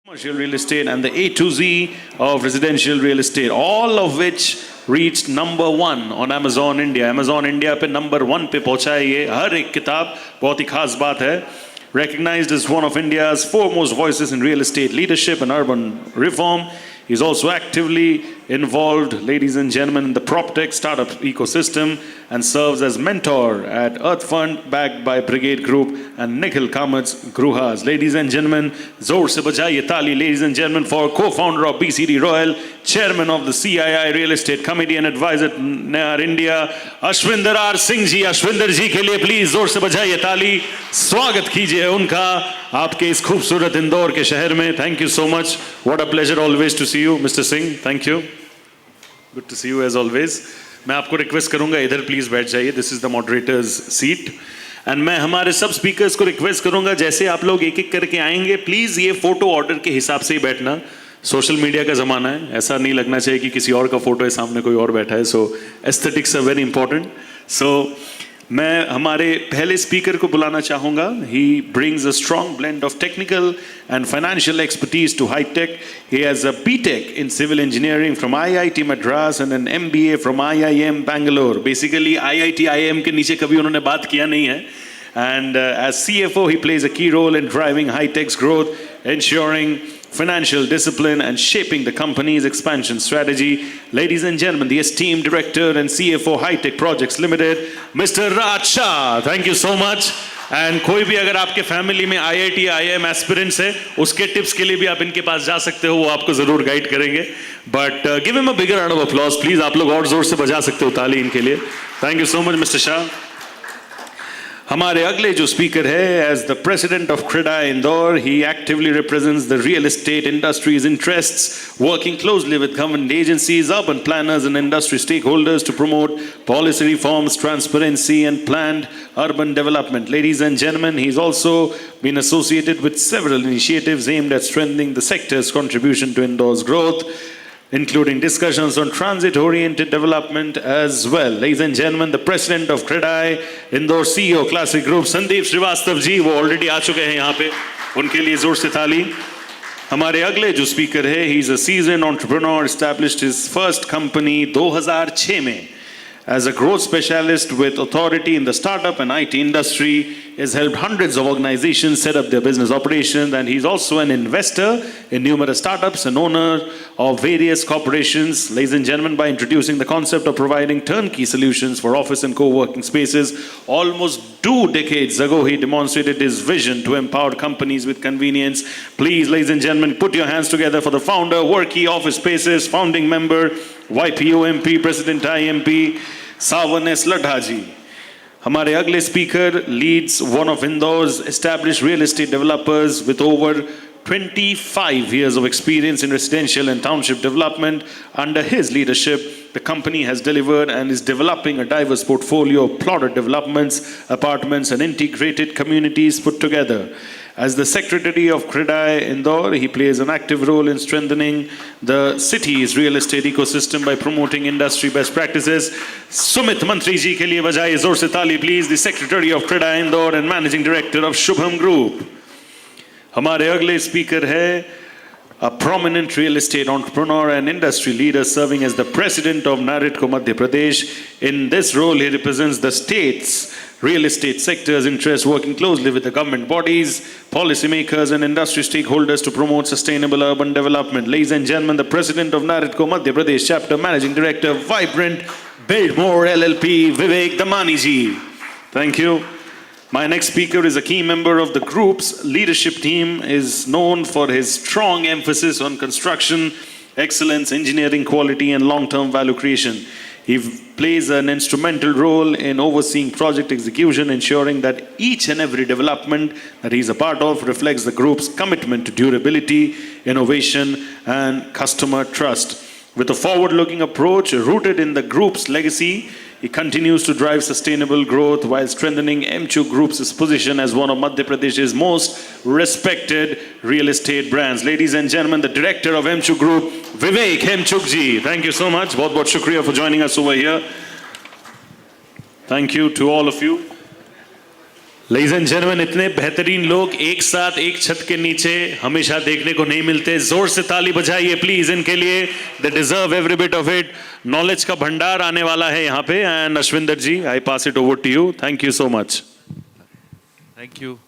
commercial real estate and the A to Z of residential real estate, all of which reached number 1 on Amazon India. Amazon India पे number 1 पे पहुंचा है ये. हर एक किताब बहुत ही खास बात है. Recognized as one of India's foremost voices in real estate leadership and urban reform. He's also actively involved, ladies and gentlemen, in the PropTech startup ecosystem and serves as mentor at Earth Fund, backed by Brigade Group and Nikhil Kamat's Gruhas. Ladies and gentlemen, zor se bajaiye taali, ladies and gentlemen, for co-founder of BCD Royal, chairman of the CII Real Estate Committee and advisor to NAR India, Ashwinder R. Singh ji. Ashwinder ji के लिए please zor se bajaiye taali. स्वागत कीजिए उनका आपके इस खूबसूरत इंदौर के शहर में. Thank you so much. What a pleasure always to see you, Mr. Singh. Thank you. Good to see you as always. मैं आपको रिक्वेस्ट करूंगा इधर प्लीज बैठ जाइए. This is the moderators seat and मैं हमारे सब स्पीकर्स को रिक्वेस्ट करूंगा जैसे आप लोग एक एक करके आएंगे प्लीज ये फोटो ऑर्डर के हिसाब से ही बैठना. सोशल मीडिया का जमाना है, ऐसा नहीं लगना चाहिए कि किसी और का फोटो है सामने कोई और बैठा है. So aesthetics are very important. So मैं हमारे पहले स्पीकर को बुलाना चाहूंगा. He brings a strong blend of technical and financial expertise to Hitech. He has a BTech in civil engineering from IIT Madras and an MBA from IIM Bangalore. Basically IIT IIM के नीचे कभी उन्होंने बात किया नहीं है. And as CFO, he plays a key role in driving High-Tech's growth, ensuring financial discipline and shaping the company's expansion strategy. Ladies and gentlemen, the esteemed director and CFO High-Tech Projects Limited, Mr. Raj Shah. Thank you so much. And कोई भी अगर आपके family में IIT IIM aspirants है उसके tips के लिए भी आप इनके पास जा सकते हो, वो आपको जरूर गाइड करेंगे. But give him a bigger round of applause please. आप लोग और जोर से बजा सकते हो ताली इनके लिए. Thank you so much mister Shah. हमारे अगले जो स्पीकर है, as the president of CREDAI Indore, he actively represents the real estate industry's interests, working closely with government agencies, urban planners and industry stakeholders to promote policy reforms, transparency and planned urban development. Ladies and gentlemen, he's also been associated with several initiatives aimed at strengthening the sector's contribution to Indore's growth, including discussions on transit-oriented development as well. Ladies and gentlemen, the president of CREDAI, Indore CEO Classic Group, Sandeep Srivastav ji, वो already आ चुके हैं यहाँ पे, उनके लिए जोर से ताली. हमारे अगले जो स्पीकर है, he is a seasoned entrepreneur, established his first company 2006 में. As a growth specialist with authority in the startup and IT industry, he has helped hundreds of organizations set up their business operations, and he's also an investor in numerous startups and owner of various corporations. Ladies and gentlemen, by introducing the concept of providing turnkey solutions for office and co-working spaces, almost 2 decades ago, he demonstrated his vision to empower companies with convenience. Please, ladies and gentlemen, put your hands together for the founder, Workey Office Spaces, founding member, YPOMP, President IMP, Sawan S. Ladha ji. हमारे अगले speaker leads one of Indore's established real estate developers with over 25 years of experience in residential and township development. Under his leadership, the company has delivered and is developing a diverse portfolio of plotted developments, apartments, and integrated communities put together. As the secretary of CREDAI Indore, he plays an active role in strengthening the city's real estate ecosystem by promoting industry best practices. Sumit Mantri ji ke liye bajaye zor se taali please, the secretary of CREDAI Indore and managing director of Shubham Group. हमारे अगले speaker है a prominent real estate entrepreneur and industry leader serving as the president of NAREDCO Madhya Pradesh. In this role, he represents the state's real estate sector's interests, working closely with the government bodies, policymakers, and industry stakeholders to promote sustainable urban development. Ladies and gentlemen, the president of NAREDCO Madhya Pradesh chapter, managing director, Vibrant Build More LLP, Vivek Damani ji. Thank you. My next speaker is a key member of the group's leadership team, is known for his strong emphasis on construction, excellence, engineering quality, and long-term value creation. He plays an instrumental role in overseeing project execution, ensuring that each and every development that he's a part of reflects the group's commitment to durability, innovation, and customer trust. With a forward-looking approach rooted in the group's legacy, he continues to drive sustainable growth while strengthening Hemchuk Group's position as one of Madhya Pradesh's most respected real estate brands. Ladies and gentlemen, the director of Hemchuk Group, Vivek Hemchuk ji. Thank you so much. बहुत बहुत शुक्रिया for joining us over here. Thank you to all of you. Ladies and gentlemen, इतने बेहतरीन लोग एक साथ एक छत के नीचे हमेशा देखने को नहीं मिलते. जोर से ताली बजाइए प्लीज इनके लिए. They deserve every bit of it. Knowledge का भंडार आने वाला है यहाँ पे. And Ashwinder ji, I pass it over to you. Thank you so much. Thank you,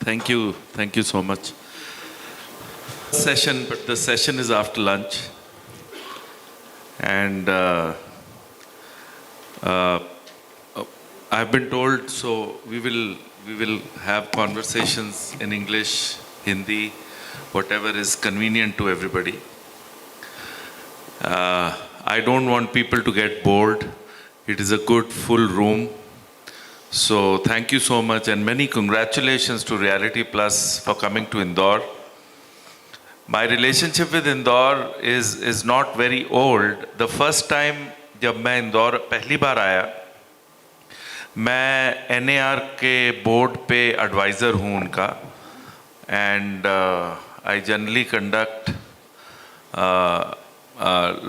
thank you, thank you so much. Session, but the session is after lunch, and I've been told, so we will have conversations in English, Hindi, whatever is convenient to everybody. I don't want people to get bored. It is a good full room. So thank you so much, and many congratulations to Reality Plus for coming to Indore. My relationship with Indore is not very old. The first time जब मैं इंदौर पहली बार आया, मैं NAR के board पे adviser हूँ उनका, and I generally conduct a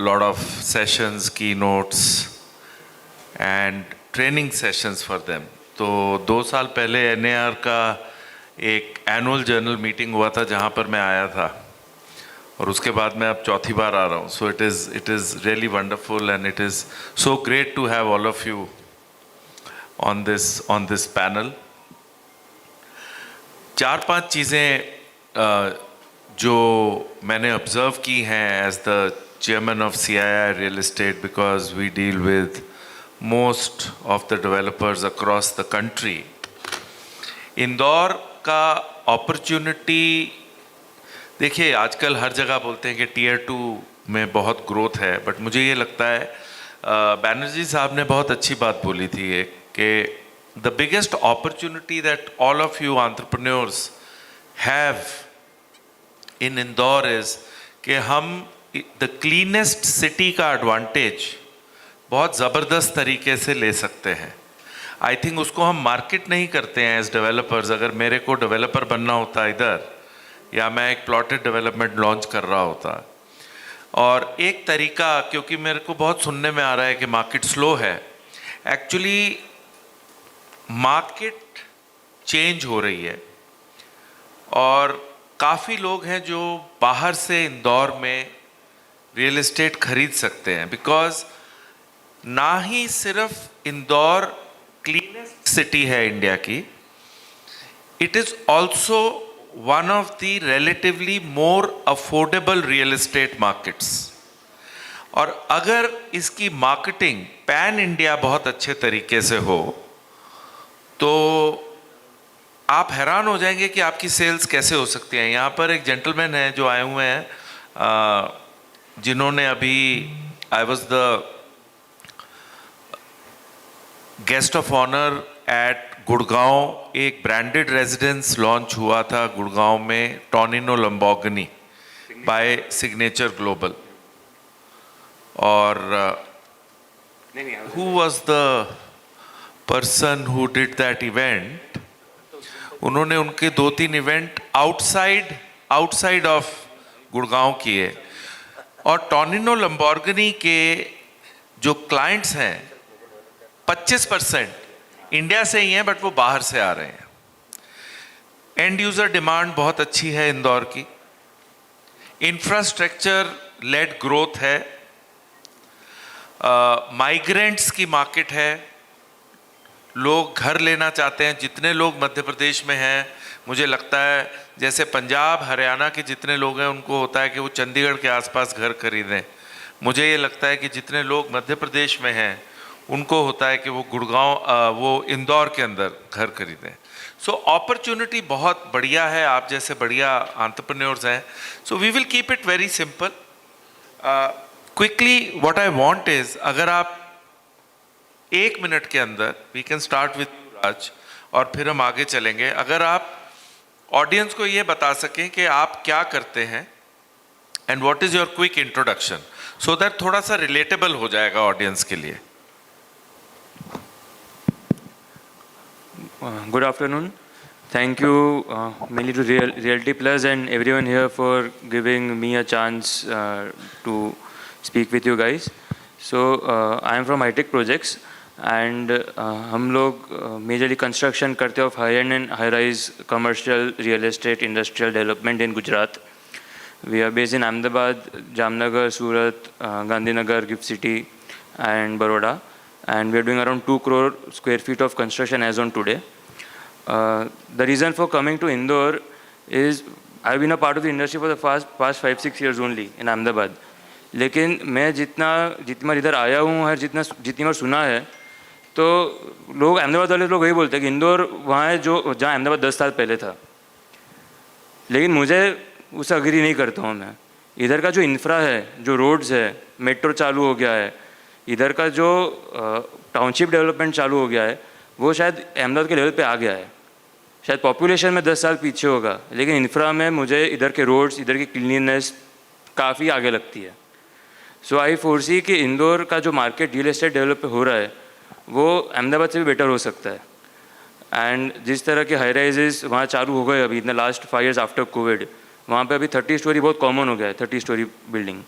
lot of sessions, keynotes and training sessions for them. तो 2 साल पहले NAR का एक एनुअल जनरल मीटिंग हुआ था जहाँ पर मैं आया था, और उसके बाद मैं अब चौथी बार आ रहा हूँ. So it is really wonderful, and it is so great to have all of you on this panel. 4-5 चीज़ें जो मैंने observe की हैं as the chairman of CII Real Estate, because we deal with most of the developers across the country. Indore का opportunity, देखिए आजकल हर जगह बोलते हैं कि Tier 2 में बहुत ग्रोथ है, बट मुझे ये लगता है बैनर्जी साहब ने बहुत अच्छी बात बोली थी कि the biggest opportunity that all of you entrepreneurs have in Indore is कि हम the cleanest city का advantage बहुत ज़बरदस्त तरीके से ले सकते हैं. आई थिंक उसको हम मार्केट नहीं करते हैं एज डेवलपर्स. अगर मेरे को डेवलपर बनना होता इधर, या मैं एक प्लॉटेड डेवलपमेंट लॉन्च कर रहा होता, और एक तरीका, क्योंकि मेरे को बहुत सुनने में आ रहा है कि मार्केट स्लो है, एक्चुअली मार्केट चेंज हो रही है, और काफ़ी लोग हैं जो बाहर से इंदौर में रियल एस्टेट खरीद सकते हैं, बिकॉज ना ही सिर्फ इंदौर क्लीनेस्ट सिटी है इंडिया की, it is also one of the relatively more affordable real estate markets. और अगर इसकी मार्केटिंग पैन इंडिया बहुत अच्छे तरीके से हो तो आप हैरान हो जाएंगे कि आपकी सेल्स कैसे हो सकती हैं. यहाँ पर एक जेंटलमैन है जो आए हुए हैं, जिन्होंने अभी, I was the guest of honour at Gurgaon, एक ब्रांडेड रेजिडेंस लॉन्च हुआ था गुड़गांव में, Tonino Lamborghini by Signature Global. और who was the person who did that event, उन्होंने उनके 2-3 इवेंट आउटसाइड ऑफ गुड़गांव किए. और टॉनिनो लंबोर्गिनी के जो क्लाइंट्स हैं 25% इंडिया से ही हैं, बट वो बाहर से आ रहे हैं. एंड यूज़र डिमांड बहुत अच्छी है इंदौर की, इंफ्रास्ट्रक्चर लेड ग्रोथ है, माइग्रेंट्स की मार्केट है, लोग घर लेना चाहते हैं. जितने लोग मध्य प्रदेश में हैं, मुझे लगता है जैसे पंजाब हरियाणा के जितने लोग हैं उनको होता है कि वो चंडीगढ़ के आसपास घर खरीदें, मुझे ये लगता है कि जितने लोग मध्य प्रदेश में हैं उनको होता है कि वो गुड़गांव, वो इंदौर के अंदर घर खरीदें. सो अपॉर्चुनिटी बहुत बढ़िया है, आप जैसे बढ़िया एंटरप्रेन्योर्स हैं. So we will keep it very simple. Quickly what I want is, अगर आप 1 मिनट के अंदर, we can start with Raj और फिर हम आगे चलेंगे, अगर आप ऑडियंस को ये बता सकें कि आप क्या करते हैं and what is your quick introduction, so that थोड़ा सा रिलेटेबल हो जाएगा ऑडियंस के लिए. Good afternoon. Thank you mainly to Realty Plus and everyone here for giving me a chance to speak with you guys. So I am from iTech Projects. And हम लोग majorly construction करते हैं of high and and high rise commercial real estate industrial development in Gujarat. We are based in Ahmedabad, Jamnagar, Surat, Gandhinagar, Gift City and Baroda, and we are doing around 2 crore square feet of construction as on today. The reason for coming to Indore is I've been a part of the industry for the past 5-6 years only in Ahmedabad. लेकिन मैं जितनी बार इधर आया हूँ और जितनी बार सुना है तो लोग अहमदाबाद वाले लोग वही बोलते हैं कि इंदौर वहाँ है जहाँ अहमदाबाद 10 साल पहले था. लेकिन मुझे उससे अग्री नहीं करता हूँ मैं. इधर का जो इंफ्रा है, जो रोड्स है, मेट्रो चालू हो गया है, इधर का जो टाउनशिप डेवलपमेंट चालू हो गया है, वो शायद अहमदाबाद के लेवल पे आ गया है. शायद पॉपुलेशन में 10 साल पीछे होगा, लेकिन इंफ्रा में मुझे इधर के रोड्स, इधर की क्लीननेस काफ़ी आगे लगती है. सो आई फोरसी कि इंदौर का जो मार्केट रियल एस्टेट डेवलप हो रहा है वो अहमदाबाद से भी बेटर हो सकता है. एंड जिस तरह के हाई राइजेस वहाँ चालू हो गए अभी in the last 5 years after Covid, वहाँ पे अभी 30 स्टोरी बहुत कॉमन हो गया है. 30 स्टोरी बिल्डिंग,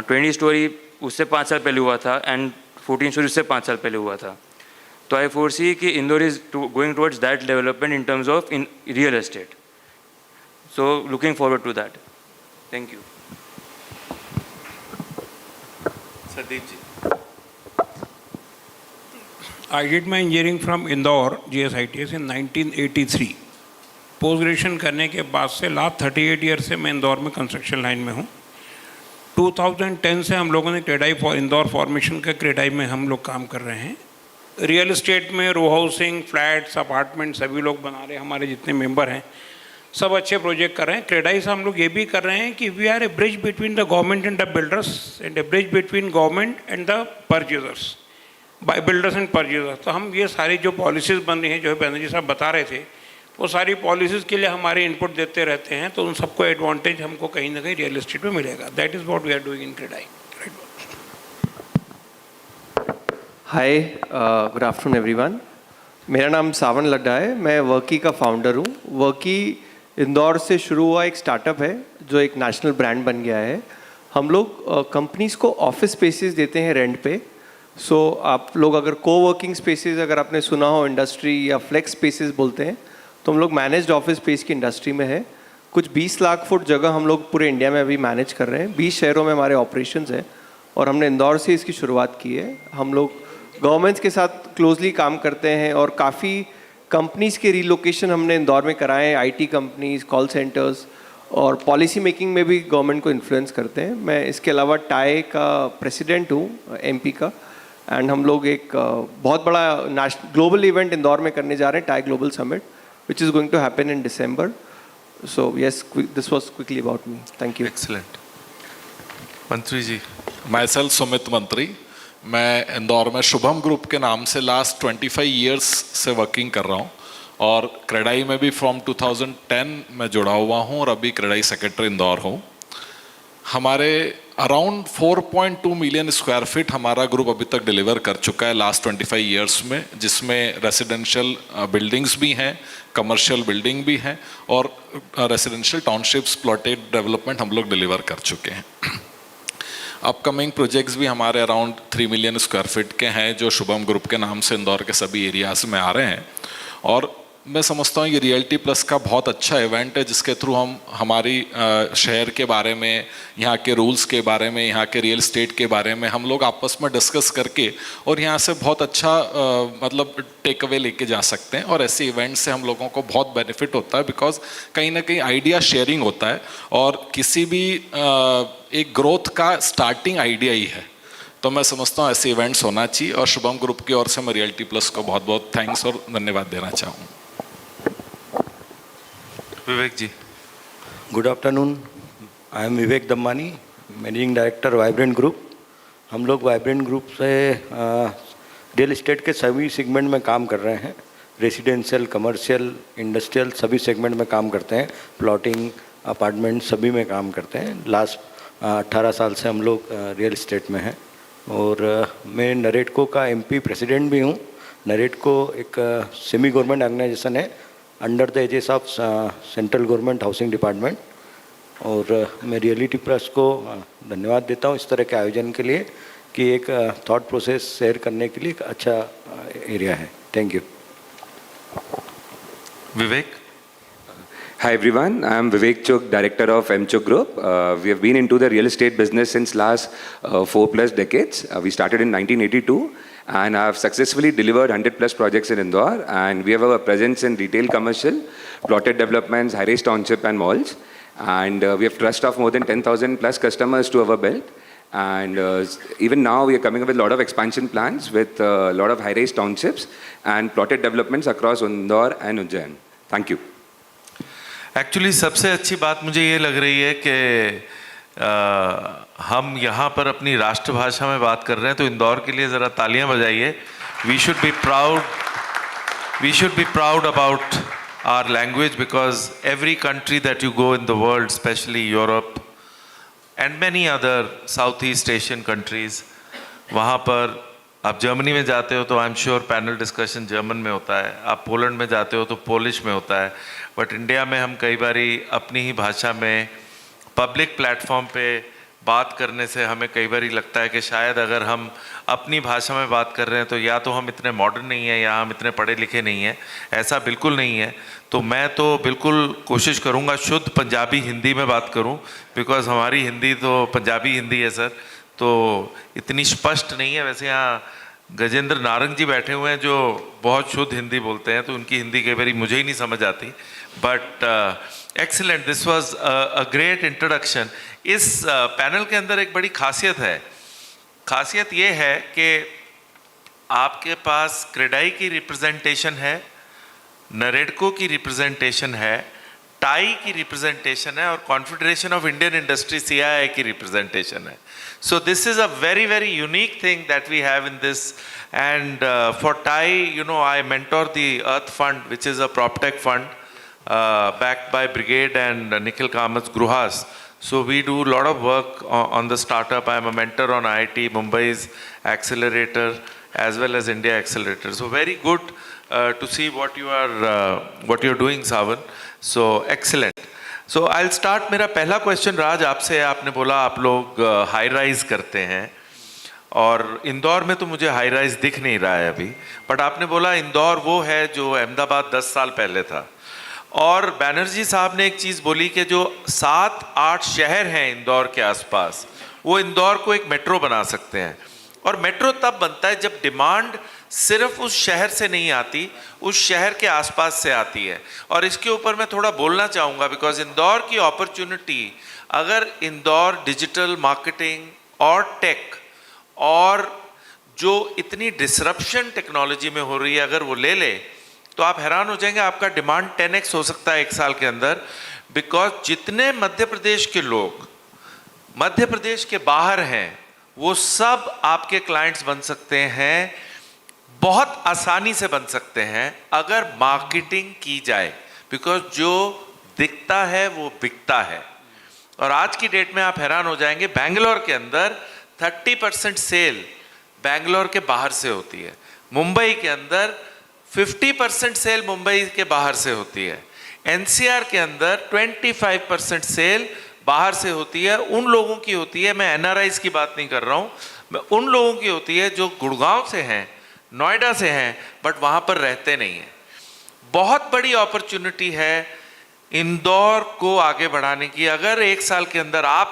20 स्टोरी उससे 5 साल पहले हुआ था एंड 14 स्टोरी उससे 5 साल पहले हुआ था. तो आई फोरसी कि Indore is going towards that development in terms of in real estate. So looking forward to that. Thank you. Sandeep ji. I did my engineering from Indore, GSITS in 1983. Post graduation करने के बाद से last 38 year से मैं इंदौर में construction line में हूँ. 2010 से हम लोगों ने क्रेडाई इंदौर फॉर्मेशन का क्रेडाई में हम लोग काम कर रहे हैं. रियल एस्टेट में रो हाउसिंग, फ्लैट्स, अपार्टमेंट सभी लोग बना रहे हैं. हमारे जितने मेंबर हैं सब अच्छे प्रोजेक्ट कर रहे हैं. क्रेडाई से हम लोग ये भी कर रहे हैं कि we are a bridge between the government and the builders and a bridge between government and the purchasers, by builders and purchasers. तो हम ये सारी जो पॉलिसीज़ बन रही हैं, जो बैनर्जी साहब बता रहे थे, वो सारी पॉलिसीज़ के लिए हमारे इनपुट देते रहते हैं. तो उन सबको एडवांटेज हमको कहीं ना कहीं रियल एस्टेट में मिलेगा. That is what we are doing in CREDAI. Hi, good afternoon everyone. मेरा नाम सावन लड्डा है. मैं वर्की का फाउंडर हूँ. वर्की इंदौर से शुरू हुआ एक स्टार्टअप है जो एक नेशनल ब्रांड बन गया है. हम लोग कंपनीज़ को ऑफिस स्पेसेस देते हैं रेंट पे. सो आप लोग अगर कोवर्किंग स्पेसेस, अगर आपने सुना हो इंडस्ट्री या फ्लेक्स स्पेसेस बोलते हैं, तो हम लोग मैनेज्ड ऑफिस स्पेस की इंडस्ट्री में है. कुछ 20 लाख फुट जगह हम लोग पूरे इंडिया में अभी मैनेज कर रहे हैं. 20 शहरों में हमारे ऑपरेशंस हैं और हमने इंदौर से इसकी शुरुआत की है. हम लोग गवर्नमेंट्स के साथ क्लोजली काम करते हैं और काफ़ी कंपनीज़ के रिलोकेशन हमने इंदौर में कराए हैं. आईटी कंपनीज़, कॉल सेंटर्स और पॉलिसी मेकिंग में भी गवर्नमेंट को इन्फ्लुएंस करते हैं. मैं इसके अलावा टाई का प्रेसिडेंट हूँ, एमपी का. एंड हम लोग एक बहुत बड़ा ग्लोबल इवेंट इंदौर में करने जा रहे हैं, tie global summit, which is going to happen in December. So yes, this was quickly about me. Thank you. Excellent. मंत्री जी. Myself सुमित मंत्री. मैं इंदौर में शुभम ग्रुप के नाम से लास्ट 25 ईयर्स से वर्किंग कर रहा हूँ और क्रेडाई में भी फ्रॉम 2010 में जुड़ा हुआ हूँ और अभी क्रेडाई सेक्रेटरी इंदौर हूँ. हमारे अराउंड 4.2 मिलियन स्क्वायर फीट हमारा ग्रुप अभी तक डिलीवर कर चुका है लास्ट 25 ईयर्स में, जिसमें रेसिडेंशियल बिल्डिंग्स भी हैं, कमर्शियल बिल्डिंग भी हैं और रेसिडेंशियल टाउनशिप्स, प्लॉटेड डेवलपमेंट हम लोग डिलीवर कर चुके हैं. अपकमिंग प्रोजेक्ट्स भी हमारे अराउंड 3 मिलियन स्क्वायर फीट के हैं जो शुभम ग्रुप के नाम से इंदौर के सभी एरियाज में आ रहे हैं. और मैं समझता हूँ ये रियलिटी प्लस का बहुत अच्छा इवेंट है जिसके थ्रू हम हमारी शहर के बारे में, यहाँ के रूल्स के बारे में, यहाँ के रियल एस्टेट के बारे में हम लोग आपस में डिस्कस करके और यहाँ से बहुत अच्छा मतलब टेक अवे लेके जा सकते हैं. और ऐसे इवेंट से हम लोगों को बहुत बेनिफिट होता है बिकॉज कहीं ना कहीं आइडिया शेयरिंग होता है और किसी भी एक ग्रोथ का स्टार्टिंग आइडिया ही है. तो मैं समझता हूँ ऐसे इवेंट्स होना चाहिए और शुभम ग्रुप की ओर से मैं रियलिटी प्लस को बहुत बहुत थैंक्स और धन्यवाद देना चाहूँ. Vivek ji. Good afternoon. I am Vivek Dammani, managing director Vibrant group. हम लोग वाइब्रेंट ग्रुप से रियल एस्टेट के सभी सेगमेंट में काम कर रहे हैं. रेसिडेंशियल, कमर्शियल, इंडस्ट्रियल सभी सेगमेंट में काम करते हैं. प्लॉटिंग, अपार्टमेंट सभी में काम करते हैं. लास्ट 18 साल से हम लोग रियल एस्टेट में हैं. और मैं नरेटको का एमपी प्रेसिडेंट भी हूँ. नरेटको एक सेमी गवर्नमेंट ऑर्गेनाइजेशन है under the aegis of central government housing department. और मैं रियलिटी प्लस को धन्यवाद देता हूँ इस तरह के आयोजन के लिए कि एक थॉट प्रोसेस शेयर करने के लिए एक अच्छा एरिया है। Thank you. Vivek. Hi everyone, I am Vivek Chugh, Director of M Chugh Group. We have been into the real estate business since last 4+ decades. We started in 1982 and have successfully delivered 100+ projects in Indore, and we have a presence in retail, commercial, plotted developments, high-rise township and malls, and we have trust of more than 10,000+ customers to our belt. And even now we are coming up with a lot of expansion plans with a lot of high-rise townships and plotted developments across Indore and Ujjain. Thank you. Actually सबसे अच्छी बात मुझे ये लग रही है कि हम यहाँ पर अपनी राष्ट्रभाषा में बात कर रहे हैं, तो इंदौर के लिए ज़रा तालियां बजाइए। We should be proud about our language, because every country that you go in the world, specially Europe and many other south east Asian countries, वहाँ पर आप जर्मनी में जाते हो तो I am sure panel discussion German में होता है, आप पोलैंड में जाते हो तो पोलिश में होता है, बट इंडिया में हम कई बारी अपनी ही भाषा में पब्लिक प्लेटफॉर्म पे बात करने से हमें कई बारी लगता है कि शायद अगर हम अपनी भाषा में बात कर रहे हैं तो या तो हम इतने मॉडर्न नहीं हैं या हम इतने पढ़े लिखे नहीं हैं। ऐसा बिल्कुल नहीं है। तो मैं तो बिल्कुल कोशिश करूँगा शुद्ध पंजाबी हिंदी में बात करूँ, बिकॉज हमारी हिंदी तो पंजाबी हिंदी है सर, तो इतनी स्पष्ट नहीं है। वैसे यहाँ गजेंद्र नारंग जी बैठे हुए हैं जो बहुत शुद्ध हिंदी बोलते हैं, तो उनकी हिंदी कई बारी मुझे ही नहीं समझ आती। But excellent, this was a great introduction. इस पैनल के अंदर एक बड़ी खासियत है। खासियत ये है कि आपके पास क्रेडाई की रिप्रेजेंटेशन है, नरेडको की रिप्रेजेंटेशन है, टाई की रिप्रेजेंटेशन है और confederation of Indian industry CII की रिप्रेजेंटेशन है। So this is a very, very unique thing that we have in this. And for TAI, you know, I mentor the Earth Fund, which is a PropTech fund backed by Brigade and Nikhil Kamat's Gruhas. So we do a lot of work on the startup. I am a mentor on IIT Mumbai's Accelerator as well as India Accelerator. So very good to see what you're doing, Savan. So excellent. So I will start. मेरा पहला question राज आपसे, आपने बोला आप लोग high rise करते हैं और इंदौर में तो मुझे हाई राइज दिख नहीं रहा है अभी, बट आपने बोला इंदौर वो है जो अहमदाबाद 10 साल पहले था। और बैनर्जी साहब ने एक चीज़ बोली कि जो 7-8 शहर हैं इंदौर के आसपास, वो इंदौर को एक मेट्रो बना सकते हैं। और मेट्रो तब बनता है जब डिमांड सिर्फ उस शहर से नहीं आती, उस शहर के आसपास से आती है। और इसके ऊपर मैं थोड़ा बोलना चाहूँगा, बिकॉज इंदौर की अपॉर्चुनिटी, अगर इंदौर डिजिटल मार्केटिंग और टेक और जो इतनी डिसरप्शन टेक्नोलॉजी में हो रही है, अगर वो ले ले तो आप हैरान हो जाएंगे, आपका डिमांड 10x हो सकता है 1 साल के अंदर। बिकॉज जितने मध्य प्रदेश के लोग मध्य प्रदेश के बाहर हैं, वो सब आपके क्लाइंट्स बन सकते हैं, बहुत आसानी से बन सकते हैं अगर मार्केटिंग की जाए। बिकॉज जो दिखता है वो बिकता है। और आज की डेट में आप हैरान हो जाएंगे, बेंगलोर के अंदर 30% सेल बेंगलोर के बाहर से होती है, मुंबई के अंदर 50% सेल मुंबई के बाहर से होती है, NCR के अंदर 25% सेल बाहर से होती है। उन लोगों की होती है, मैं NRIs की बात नहीं कर रहा हूँ, मैं उन लोगों की होती है जो गुड़गांव से हैं, नोएडा से हैं, बट वहाँ पर रहते नहीं हैं। बहुत बड़ी अपॉर्चुनिटी है इंदौर को आगे बढ़ाने की। अगर 1 साल के अंदर आप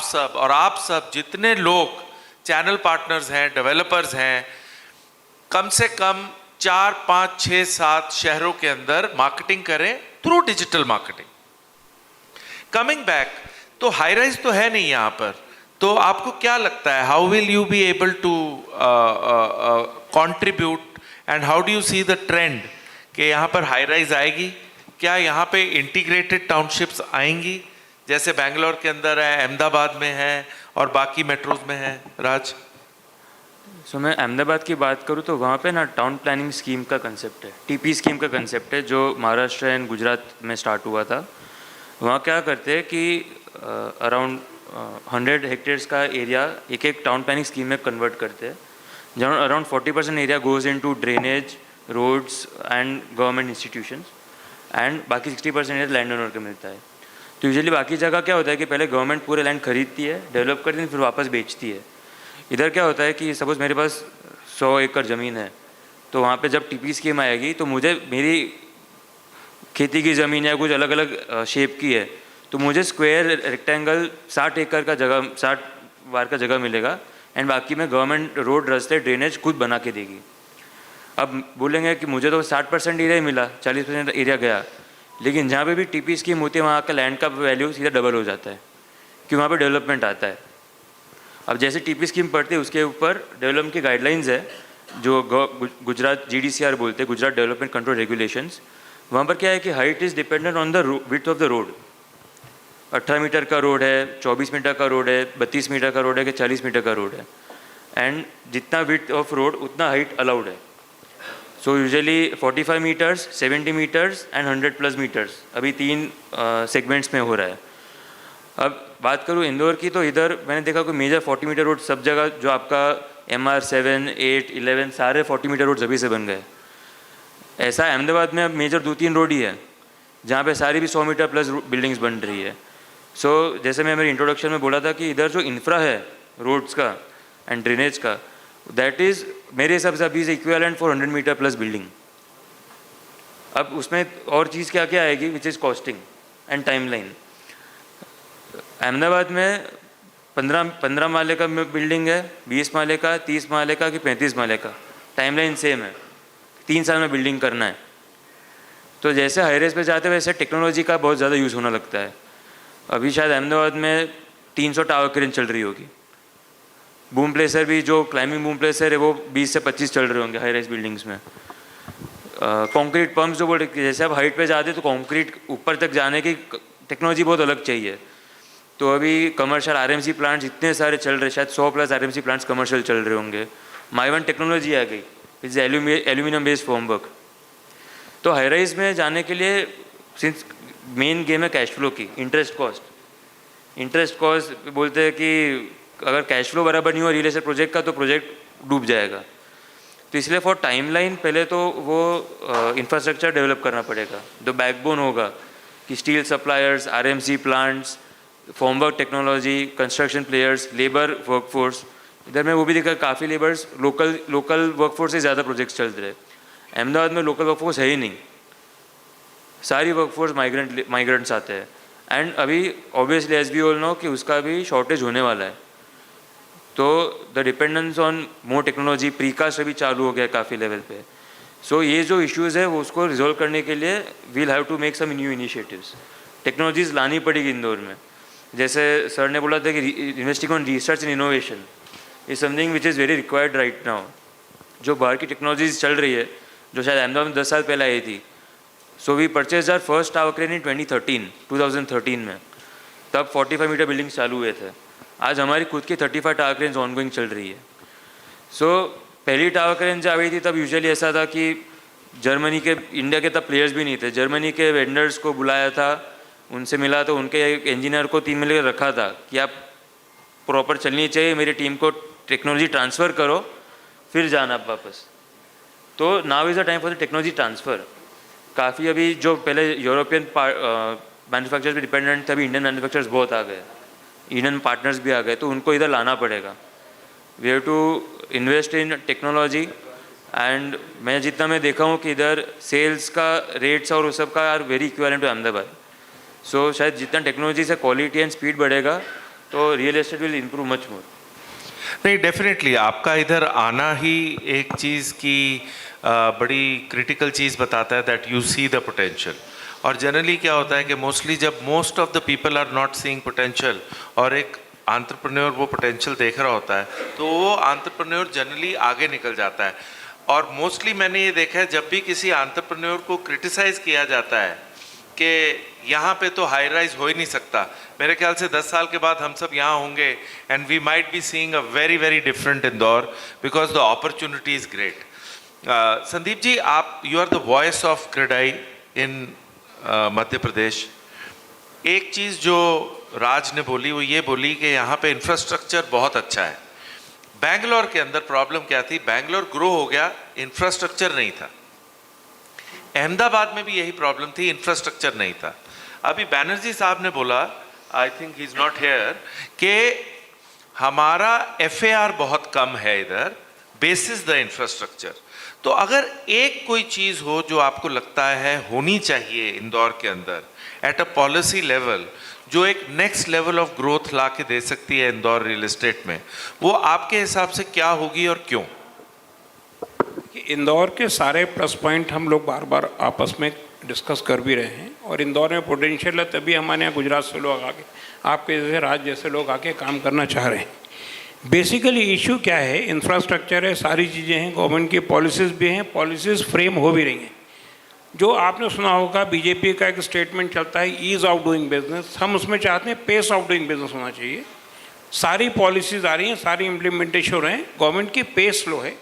सब जितने लोग चैनल पार्टनर्स हैं, डेवलपर्स हैं, कम से कम 4, 5, 6, 7 शहरों के अंदर मार्केटिंग करें through digital marketing. Coming back, तो हाई राइज तो है नहीं यहाँ पर, तो आपको क्या लगता है, how will you be able to contribute and how do you see the trend कि यहाँ पर हाई राइज आएगी? क्या यहाँ पे इंटीग्रेटेड टाउनशिप्स आएंगी जैसे बेंगलोर के अंदर है, अहमदाबाद में है और बाकी मेट्रोज में है? राज। सो मैं अहमदाबाद की बात करूँ तो वहाँ पे ना टाउन प्लानिंग स्कीम का कंसेप्ट है, TP स्कीम का कंसेप्ट है, जो महाराष्ट्र एंड गुजरात में स्टार्ट हुआ था। वहाँ क्या करते हैं कि अराउंड 100 हेक्टेयर्स का एरिया एक टाउन प्लानिंग स्कीम में कन्वर्ट करते हैं, जहाँ around 40% area goes into drainage, roads and government institutions, and बाकी 60% एरिया लैंड ओनर को मिलता है। तो यूजुअली बाकी जगह क्या होता है कि पहले गवर्नमेंट पूरे लैंड खरीदती है, डेवलप करती है, फिर वापस बेचती है। इधर क्या होता है कि सपोज़ मेरे पास 100 एकड़ ज़मीन है, तो वहाँ पे जब टीपी स्कीम आएगी तो मुझे मेरी खेती की ज़मीन या कुछ अलग अलग शेप की है, तो मुझे स्क्वायर रेक्टेंगल 60 एकड़ का जगह 60 वार का जगह मिलेगा एंड बाकी में गवर्नमेंट रोड रास्ते ड्रेनेज खुद बना के देगी। अब बोलेंगे कि मुझे तो 60% एरिया ही मिला, 40% एरिया गया, लेकिन जहाँ पे भी टीपी स्कीम होती है वहाँ का लैंड का वैल्यू सीधा डबल हो जाता है, कि वहाँ पे डेवलपमेंट आता है। अब जैसे टीपी स्कीम पढ़ते हैं उसके ऊपर डेवलपमेंट की गाइडलाइंस है जो गुजरात GDCR बोलते हैं, गुजरात डेवलपमेंट कंट्रोल रेगुलेशंस। वहाँ पर क्या है कि height is dependent on the width of the road. 18 metre का रोड है, 24 मीटर का रोड है, 32 मीटर का रोड है कि 40 मीटर का रोड है, एंड जितना विड्थ ऑफ रोड उतना हाइट अलाउड है। So usually 45 metres, 70 metres and 100+ metres अभी 3 सेगमेंट्स में हो रहा है। अब बात करूँ इंदौर की, तो इधर मैंने देखा कि मेजर 40 मीटर रोड सब जगह, जो आपका MR 7, 8, 11 सारे 40 मीटर रोड अभी से बन गए। ऐसा अहमदाबाद में अब मेजर 2-3 रोड ही है जहाँ पे सारी भी 100 मीटर प्लस बिल्डिंग्स बन रही है। सो जैसे मैं मेरे इंट्रोडक्शन में बोला था कि इधर जो इंफ्रा है रोड्स का एंड ड्रेनेज का, दैट इज़ मेरे हिसाब से अभी is equivalent for 100 metre plus building. अब उसमें और चीज़ क्या क्या आएगी, which is costing and timeline. Ahmedabad में 15 माले का बिल्डिंग है, 20 माले का, 30 माले का कि 35 माले का, टाइमलाइन सेम है, 3 साल में बिल्डिंग करना है। तो जैसे हाईरेज पे जाते हैं वैसे टेक्नोलॉजी का बहुत ज़्यादा यूज़ होने लगता है। अभी शायद अहमदाबाद में 300 टावर क्रेन चल रही होगी। बूम प्लेसर भी, जो क्लाइंबिंग बूम प्लेसर है वो 20 से 25 चल रहे होंगे हाई राइज बिल्डिंग्स में। कंक्रीट पम्प्स जो बोल, जैसे आप हाइट पे जाते तो कंक्रीट ऊपर तक जाने की टेक्नोलॉजी बहुत अलग चाहिए। तो अभी कमर्शियल RMC प्लांट्स इतने सारे चल रहे, शायद 100+ RMC प्लांट्स कमर्शियल चल रहे होंगे। माइवन टेक्नोलॉजी आ गई, इज एल्यूमिनियम बेस्ड फॉर्मवर्क। तो हाई राइज में जाने के लिए सिंस मेन गेम है कैश फ्लो की, इंटरेस्ट कॉस्ट बोलते हैं कि अगर कैश फ्लो बराबर नहीं हो रियल एस्टेट प्रोजेक्ट का तो प्रोजेक्ट डूब जाएगा। तो इसलिए फॉर टाइमलाइन पहले तो वो इंफ्रास्ट्रक्चर डेवलप करना पड़ेगा, जो बैकबोन होगा कि steel suppliers, RMC plants, formwork technology, construction players, labour workforce. इधर में वो भी देखा काफ़ी लेबर्स लोकल वर्कफोर्स से ज़्यादा प्रोजेक्ट्स चल रहे हैं। अहमदाबाद में लोकल वर्कफोर्स है ही नहीं, सारी वर्कफोर्स माइग्रेंट्स आते हैं। एंड अभी obviously as we all know कि उसका भी शॉर्टेज होने वाला है। तो the dependence on more technology, precast अभी चालू हो गया काफ़ी लेवल पे। सो ये जो इश्यूज़ है वो उसको रिजॉल्व करने के लिए we'll have to make some new initiatives. Technologies लानी पड़ेगी इंदौर में। जैसे सर ने बोला था कि investing on research and innovation is something which is very required right now. जो बाहर की टेक्नोलॉजीज चल रही है, जो शायद अहमदाबाद में 10 साल पहले आई थी। So we purchase our first tower crane in 2013 में, तब 45 मीटर बिल्डिंग चालू हुए थे। आज हमारी खुद की 35 टावर क्रेन ऑनगोइंग चल रही है। सो पहली टावर क्रेन जब आई थी तब यूजुअली ऐसा था कि जर्मनी के, इंडिया के तब प्लेयर्स भी नहीं थे, जर्मनी के वेंडर्स को बुलाया था, उनसे मिला तो उनके इंजीनियर को 3 महीने रखा था कि आप प्रॉपर चलनी चाहिए, मेरी टीम को टेक्नोलॉजी ट्रांसफ़र करो फिर जाना आप वापस। तो now is the time for the technology transfer. काफ़ी अभी जो पहले यूरोपियन मैन्युफैक्चरर्स पे डिपेंडेंट थे, अभी इंडियन मैन्युफैक्चरर्स बहुत आ गए, इंडियन पार्टनर्स भी आ गए, तो उनको इधर लाना पड़ेगा। We have to invest in technology. And मैं जितना मैं देखा हूँ कि इधर सेल्स का रेट्स और उस सब का are very equivalent to Ahmedabad. So शायद जितना टेक्नोलॉजी से क्वालिटी एंड स्पीड बढ़ेगा तो real estate will improve much more. नहीं, डेफिनेटली आपका इधर आना ही एक चीज़ की बड़ी क्रिटिकल चीज़ बताता है that you see the potential. और जनरली क्या होता है कि मोस्टली जब most of the people are not seeing potential और एक एंटरप्रेन्योर वो पोटेंशियल देख रहा होता है, तो वो एंटरप्रेन्योर जनरली आगे निकल जाता है। और मोस्टली मैंने ये देखा है जब भी किसी एंटरप्रेन्योर को क्रिटिसाइज़ किया जाता है कि यहाँ पे तो हाई राइज हो ही नहीं सकता, मेरे ख्याल से 10 साल के बाद हम सब यहाँ होंगे and we might be seeing a very very different Indore because the opportunity is great. Sandeep ji, आप you are the voice of CREDAI in Madhya Pradesh. एक चीज़ जो राज ने बोली वो ये बोली कि यहाँ पे इंफ्रास्ट्रक्चर बहुत अच्छा है। बैंगलोर के अंदर प्रॉब्लम क्या थी, बैंगलोर ग्रो हो गया, इंफ्रास्ट्रक्चर नहीं था। अहमदाबाद में भी यही प्रॉब्लम थी, इंफ्रास्ट्रक्चर नहीं था। अभी बैनर्जी साहब ने बोला, I think he is not here, कि हमारा FAR बहुत कम है इधर, बेसिस द इंफ्रास्ट्रक्चर। तो अगर एक कोई चीज़ हो जो आपको लगता है होनी चाहिए इंदौर के अंदर एट अ पॉलिसी लेवल, जो एक नेक्स्ट लेवल ऑफ ग्रोथ ला के दे सकती है इंदौर रियल एस्टेट में, वो आपके हिसाब से क्या होगी और क्यों? इंदौर के सारे प्लस पॉइंट हम लोग बार बार आपस में डिस्कस कर भी रहे हैं, और इंदौर में पोटेंशियल है, तभी हमारे यहाँ गुजरात से लोग आके, आपके जैसे राज्य जैसे लोग आके काम करना चाह रहे हैं। बेसिकली इशू क्या है, इंफ्रास्ट्रक्चर है, सारी चीज़ें हैं, गवर्नमेंट की पॉलिसीज़ भी हैं, पॉलिसीज़ फ्रेम हो भी रही हैं। जो आपने सुना होगा बीजेपी का एक स्टेटमेंट चलता है ईज़ ऑफ डूइंग बिजनेस, हम उसमें चाहते हैं पेस ऑफ डूइंग बिजनेस होना चाहिए। सारी पॉलिसीज़ आ रही हैं, सारी इम्प्लीमेंटेशन हो रहे हैं, गवर्नमेंट की पेस स्लो है।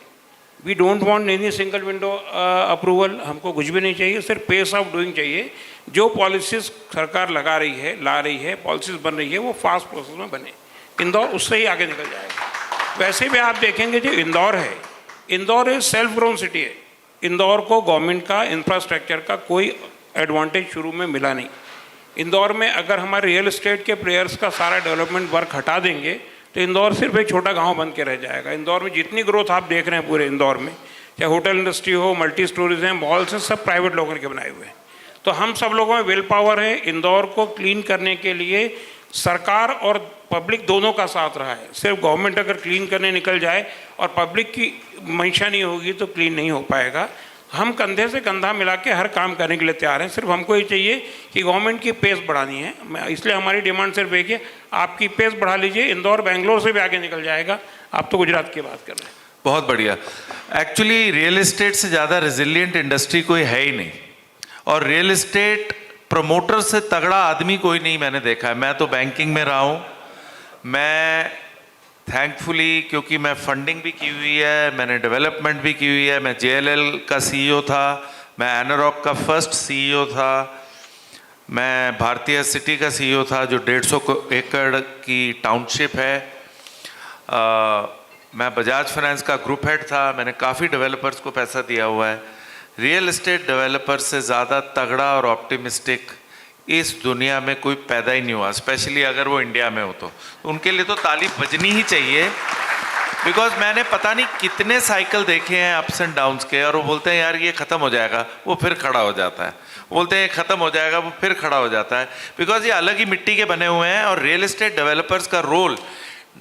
We don't want any single window approval, हमको कुछ भी नहीं चाहिए, सिर्फ पेस ऑफ डूइंग चाहिए। जो पॉलिसीज़ सरकार ला रही है, पॉलिसीज़ बन रही है, वो फास्ट प्रोसेस में बने। इंदौर उससे ही आगे निकल जाएगा। वैसे भी आप देखेंगे जो इंदौर है, इंदौर एक सेल्फ ग्रोन सिटी है। इंदौर को गवर्नमेंट का इंफ्रास्ट्रक्चर का कोई एडवांटेज शुरू में मिला नहीं। इंदौर में अगर हमारे रियल एस्टेट के प्लेयर्स का सारा डेवलपमेंट वर्क हटा देंगे तो इंदौर सिर्फ एक छोटा गांव बन के रह जाएगा। इंदौर में जितनी ग्रोथ आप देख रहे हैं पूरे इंदौर में, चाहे होटल इंडस्ट्री हो, मल्टी स्टोरीज हैं, मॉल्स हैं, सब प्राइवेट लोगों के बनाए हुए हैं। तो हम सब लोगों में विल पावर है। इंदौर को क्लीन करने के लिए सरकार और पब्लिक दोनों का साथ रहा है। सिर्फ गवर्नमेंट अगर क्लीन करने निकल जाए और पब्लिक की मंशा नहीं होगी तो क्लीन नहीं हो पाएगा। हम कंधे से कंधा मिला के हर काम करने के लिए तैयार हैं। सिर्फ हमको ये चाहिए कि गवर्नमेंट की पेस बढ़ानी है। इसलिए हमारी डिमांड सिर्फ एक है, आपकी पेस बढ़ा लीजिए। इंदौर बेंगलोर से भी आगे निकल जाएगा। आप तो गुजरात की बात कर रहे हैं। बहुत बढ़िया। एक्चुअली रियल एस्टेट से ज़्यादा रेजिलिएंट इंडस्ट्री कोई है ही नहीं, और रियल एस्टेट प्रमोटर से तगड़ा आदमी कोई नहीं मैंने देखा है। मैं तो बैंकिंग में रहा हूँ, मैं थैंकफुली, क्योंकि मैं फंडिंग भी की हुई है, मैंने डेवलपमेंट भी की हुई है। मैं JLL का CEO था, मैं एनारॉक का फर्स्ट CEO था, मैं भारतीय सिटी का CEO था जो 150 एकड़ की टाउनशिप है। मैं बजाज फाइनेंस का ग्रुप हेड था, मैंने काफ़ी डेवलपर्स को पैसा दिया हुआ है। रियल एस्टेट डेवलपर से ज़्यादा तगड़ा और ऑप्टिमिस्टिक इस दुनिया में कोई पैदा ही नहीं हुआ, स्पेशली अगर वो इंडिया में हो तो उनके लिए तो ताली बजनी ही चाहिए। बिकॉज मैंने पता नहीं कितने साइकिल देखे हैं अप्स एंड डाउन्स के, और वो बोलते हैं यार ये ख़त्म हो जाएगा, वो फिर खड़ा हो जाता है। बोलते हैं ख़त्म हो जाएगा, वो फिर खड़ा हो जाता है। बिकॉज ये अलग ही मिट्टी के बने हुए हैं। और रियल एस्टेट डेवलपर्स का रोल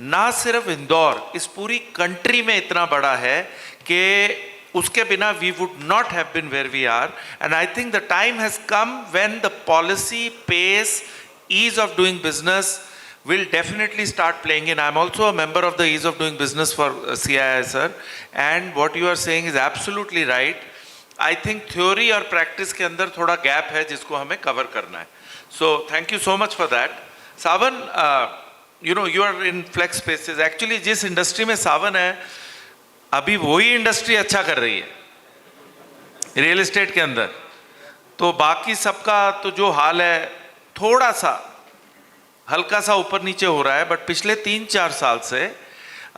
ना सिर्फ इंदौर, इस पूरी कंट्री में इतना बड़ा है कि उसके बिना we would not have been where we are. And I think the time has come when the policy, pace, ease of doing business will definitely start playing in. I'm also a member of the ease of doing business for CII, sir. And what you are saying is absolutely right. I think theory और practice के अंदर थोड़ा gap है जिसको हमें cover करना है. So thank you so much for that. Savan, you know, you are in flex spaces. Actually जिस industry में सावन है, अभी वही इंडस्ट्री अच्छा कर रही है रियल एस्टेट के अंदर। तो बाकी सबका तो जो हाल है थोड़ा सा हल्का सा ऊपर नीचे हो रहा है, बट पिछले 3-4 साल से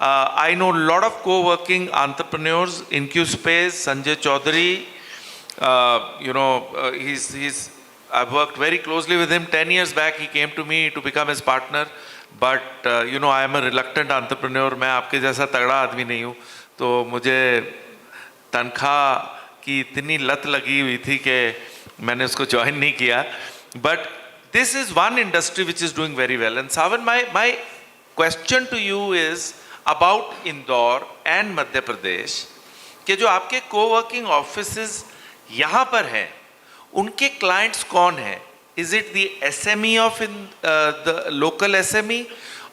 I know lot of coworking entrepreneurs, InQSpace, Sanjay Chaudhary, you know, I've worked very closely with him. 10 years back he came to me to become his partner, but you know, I am a reluctant entrepreneur. मैं आपके जैसा तगड़ा आदमी नहीं हूँ, तो मुझे तनख्वाह की इतनी लत लगी हुई थी कि मैंने उसको ज्वाइन नहीं किया। But this is one industry which is doing very well. And Sawan, my question to you is about Indore and Madhya Pradesh के जो आपके कोवर्किंग ऑफिसेज यहाँ पर हैं, उनके क्लाइंट्स कौन हैं? Is it the SME of the local SME,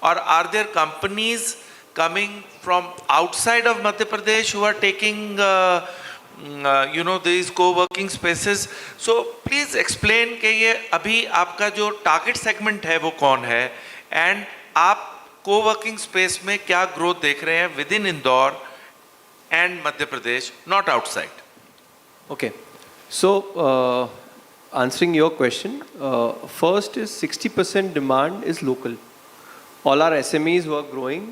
और are there companies coming from outside of Madhya Pradesh who are taking you know, these co-working spaces? So please explain कि ये अभी आपका जो target segment है वो कौन है, and आप co-working space में क्या growth देख रहे हैं within Indore and Madhya Pradesh, not outside? Okay, so answering your question, first is 60% demand is local. All our SMEs who are growing,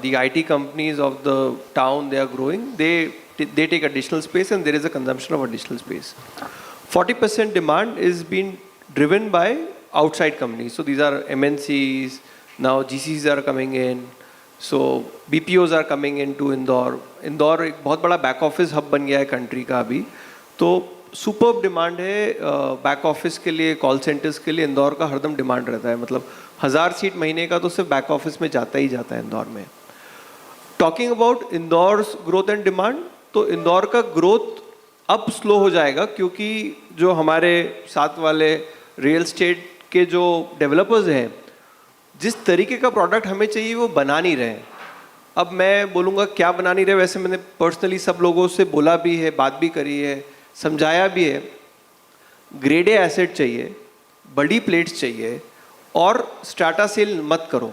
the IT companies of the town, they are growing. They take additional space, and there is a consumption of additional space. 40% demand is being driven by outside companies. So these are MNCs. Now GCs are coming in. So BPOs are coming into Indore. Indore एक बहुत बड़ा back office hub बन गया है country का अभी. तो super demand है बैक ऑफिस के लिए, कॉल सेंटर्स के लिए. इंदौर का हरदम डिमांड रहता है. मतलब 1000 सीट महीने का तो सिर्फ बैक ऑफिस में जाता ही जाता है इंदौर में. Talking about Indore growth and demand, तो इंदौर का ग्रोथ अब स्लो हो जाएगा क्योंकि जो हमारे साथ वाले रियल एस्टेट के जो डेवलपर्स हैं, जिस तरीके का प्रोडक्ट हमें चाहिए वो बना नहीं रहे. अब मैं बोलूँगा क्या बना नहीं रहे, वैसे मैंने पर्सनली सब लोगों से बोला भी है, बात भी करी है, समझाया भी है. ग्रेड ए एसेट चाहिए, बड़ी प्लेट्स चाहिए और स्टाटा सेल मत करो.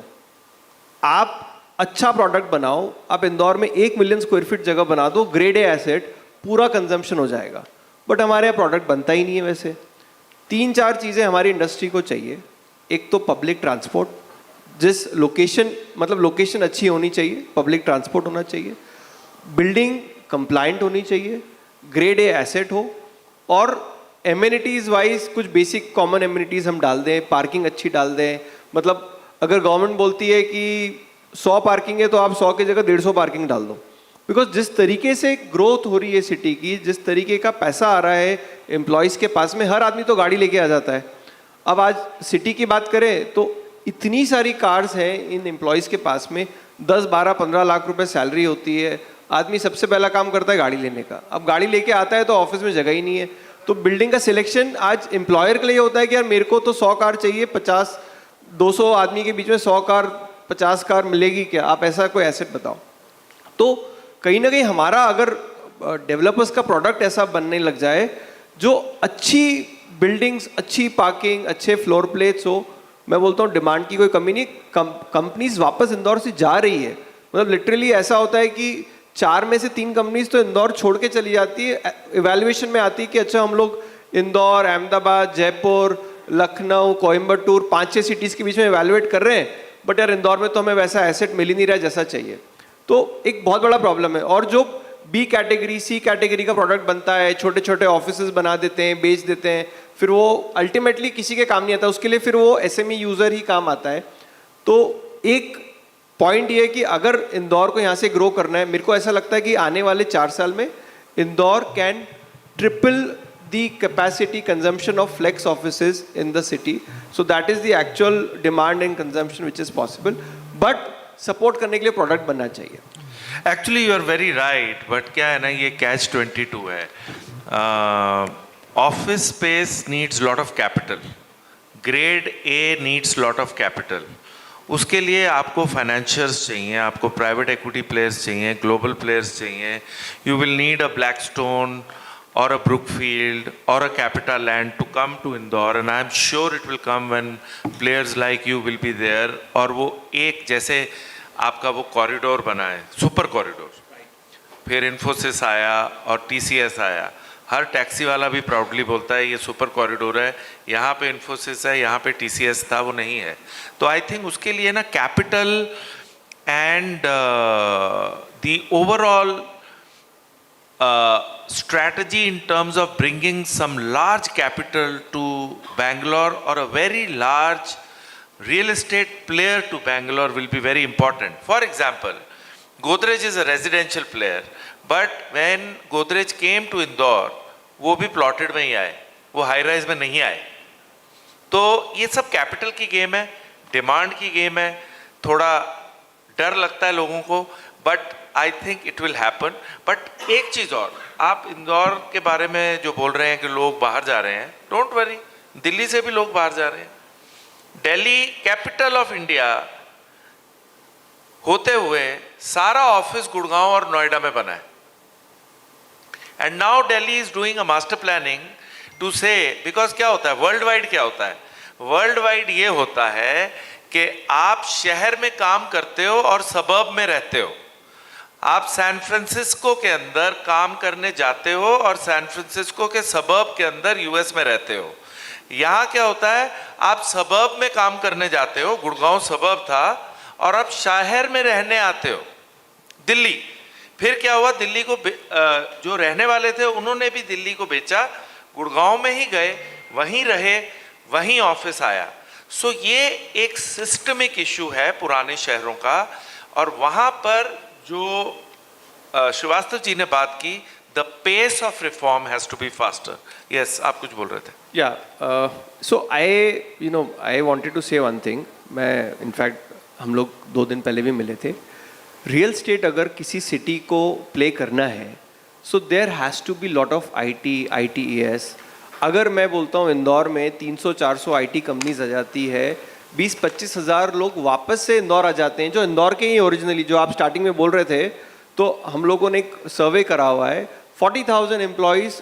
आप अच्छा प्रोडक्ट बनाओ. आप इंदौर में 1 मिलियन स्क्वायर फीट जगह बना दो, ग्रेड ए एसेट, पूरा कंजम्पशन हो जाएगा. बट हमारे यहाँ प्रोडक्ट बनता ही नहीं है. वैसे 3-4 चीज़ें हमारी इंडस्ट्री को चाहिए. एक तो पब्लिक ट्रांसपोर्ट, जिस लोकेशन, मतलब लोकेशन अच्छी होनी चाहिए, पब्लिक ट्रांसपोर्ट होना चाहिए, बिल्डिंग कंप्लाइंट होनी चाहिए, ग्रेड ए एसेट हो, और एमिनिटीज़ वाइज कुछ बेसिक कॉमन एमिनिटीज़ हम डाल दें. पार्किंग अच्छी डाल दें. मतलब अगर गवर्नमेंट बोलती है कि 100 पार्किंग है तो आप 100 की जगह 150 पार्किंग डाल दो. बिकॉज जिस तरीके से ग्रोथ हो रही है सिटी की, जिस तरीके का पैसा आ रहा है एम्प्लॉयज़ के पास में, हर आदमी तो गाड़ी लेके आ जाता है. अब आज सिटी की बात करें तो इतनी सारी कार्स हैं इन एम्प्लॉयज़ के पास में. 10, 12, 15 लाख रुपए सैलरी होती है. आदमी सबसे पहला काम करता है गाड़ी लेने का. अब गाड़ी लेके आता है तो ऑफिस में जगह ही नहीं है. तो बिल्डिंग का सिलेक्शन आज एम्प्लॉयर के लिए होता है कि यार मेरे को तो 100 कार चाहिए, 50, 200 आदमी के बीच में 100 कार, 50 कार मिलेगी क्या? आप ऐसा कोई एसेट बताओ. तो कहीं ना कहीं हमारा अगर डेवलपर्स का प्रोडक्ट ऐसा बनने लग जाए जो अच्छी बिल्डिंग्स, अच्छी पार्किंग, अच्छे फ्लोर प्लेट्स हो, मैं बोलता हूँ डिमांड की कोई कमी नहीं. कंपनीज वापस इंदौर से जा रही है. मतलब लिटरली ऐसा होता है कि 4 में से 3 कंपनीज तो इंदौर छोड़ के चली जाती है. इवैल्यूएशन में आती है कि अच्छा हम लोग इंदौर, अहमदाबाद, जयपुर, लखनऊ, कोयम्बटूर, 5-6 सिटीज़ के बीच में इवैल्यूएट कर रहे हैं, बट यार इंदौर में तो हमें वैसा एसेट मिल ही नहीं रहा जैसा चाहिए. तो एक बहुत बड़ा प्रॉब्लम है. और जो B कैटेगरी, C कैटेगरी का प्रोडक्ट बनता है, छोटे छोटे ऑफिसेज बना देते हैं, बेच देते हैं, फिर वो अल्टीमेटली किसी के काम नहीं आता. उसके लिए फिर वो SME यूज़र ही काम आता है. तो एक पॉइंट ये है कि अगर इंदौर को यहाँ से ग्रो करना है, मेरे को ऐसा लगता है कि आने वाले 4 साल में Indore can triple the capacity consumption of flex offices in the city. So that is the actual demand and consumption which is possible. But support करने के लिए product बनना चाहिए. Actually you are very right, but क्या है ना, ये catch 22 है. Office space needs lot of capital. Grade A needs lot of capital. उसके लिए आपको फाइनेंशियर्स चाहिए, आपको प्राइवेट इक्विटी प्लेयर्स चाहिए, ग्लोबल प्लेयर्स चाहिए. You will need a Blackstone or a Brookfield or a CapitaLand to come to Indore, and I am sure it will come when players like you will be there. और वो एक जैसे आपका वो corridor बना है, super corridor, फिर इन्फोसिस आया और TCS आया. हर टैक्सी वाला भी प्राउडली बोलता है ये सुपर कॉरिडोर है, यहाँ पे इन्फोसिस है, यहाँ पे TCS था, वो नहीं है. तो आई थिंक उसके लिए ना capital and the overall strategy in terms of bringing some large capital to Bangalore or a very large real estate player to Bangalore will be very important. For example, Godrej is a residential player, but when Godrej came to Indore, वो भी plotted में ही आए, वो high rise में नहीं आए. तो ये सब कैपिटल की गेम है, डिमांड की गेम है. थोड़ा डर लगता है लोगों को, but I think it will happen. But एक चीज़ और, आप इंदौर के बारे में जो बोल रहे हैं कि लोग बाहर जा रहे हैं, डोंट वरी, दिल्ली से भी लोग बाहर जा रहे हैं. दिल्ली कैपिटल ऑफ इंडिया होते हुए सारा ऑफिस गुड़गांव और नोएडा में बना है. And now Delhi is doing a master planning to say, because क्या होता है वर्ल्ड वाइड, क्या होता है वर्ल्ड वाइड, ये होता है कि आप शहर में काम करते हो और सबर्ब में रहते हो. आप सैन फ्रांसिस्को के अंदर काम करने जाते हो और सैन फ्रांसिस्को के सबर्ब के अंदर यूएस में रहते हो. यहाँ क्या होता है, आप सबर्ब में काम करने जाते हो, गुड़गांव सबर्ब था, और आप शहर में रहने आते हो दिल्ली. फिर क्या हुआ, दिल्ली को जो रहने वाले थे उन्होंने भी दिल्ली को बेचा, गुड़गांव में ही गए, वहीं रहे, वहीं ऑफिस आया. सो ये एक सिस्टमिक इशू है पुराने शहरों का. और वहाँ पर जो श्रीवास्तव जी ने बात की, the pace of reform has to be faster. Yes, आप कुछ बोल रहे थे. Yeah, so I wanted to say one thing. मैं इनफैक्ट हम लोग 2 दिन पहले भी मिले थे. रियल स्टेट अगर किसी सिटी को प्ले करना है, so there has to be lot of ITES. अगर मैं बोलता हूँ इंदौर में 300-400 IT कंपनीज आ जाती है, 20-25 हज़ार लोग वापस से इंदौर आ जाते हैं, जो इंदौर के ही ओरिजिनली, जो आप स्टार्टिंग में बोल रहे थे, तो हम लोगों ने एक सर्वे करा हुआ है. 40,000 employees,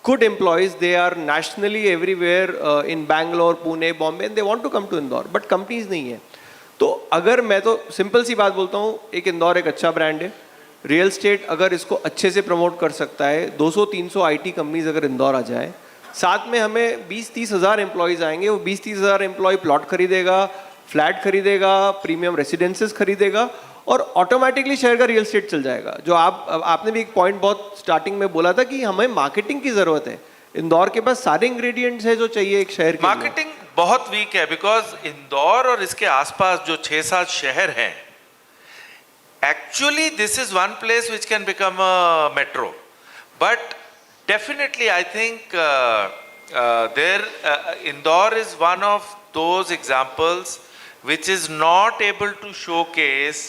good employees, they are nationally everywhere in Bangalore, Pune, Bombay, and they want to come to Indore, but companies नहीं है. तो अगर मैं तो सिंपल सी बात बोलता हूँ, एक इंदौर एक अच्छा ब्रांड है. रियल स्टेट अगर इसको अच्छे से प्रमोट कर सकता है, 200-300 IT कंपनीज अगर इंदौर आ जाए, साथ में हमें 20-30 हज़ार एम्प्लॉयज़ आएंगे. वो 20-30 हज़ार एम्प्लॉय प्लॉट खरीदेगा, फ्लैट खरीदेगा, प्रीमियम रेसिडेंसेस खरीदेगा, और ऑटोमेटिकली शहर का रियल स्टेट चल जाएगा. जो आपने भी एक पॉइंट बहुत स्टार्टिंग में बोला था कि हमें मार्केटिंग की ज़रूरत है. इंदौर के पास सारे इंग्रेडिएंट्स हैं जो चाहिए एक शहर के. मार्केटिंग बहुत वीक है, बिकॉज इंदौर और इसके आसपास जो 6-7 शहर हैं, actually this is one place which can become a metro. But definitely I think Indore is one of those examples which is not able to showcase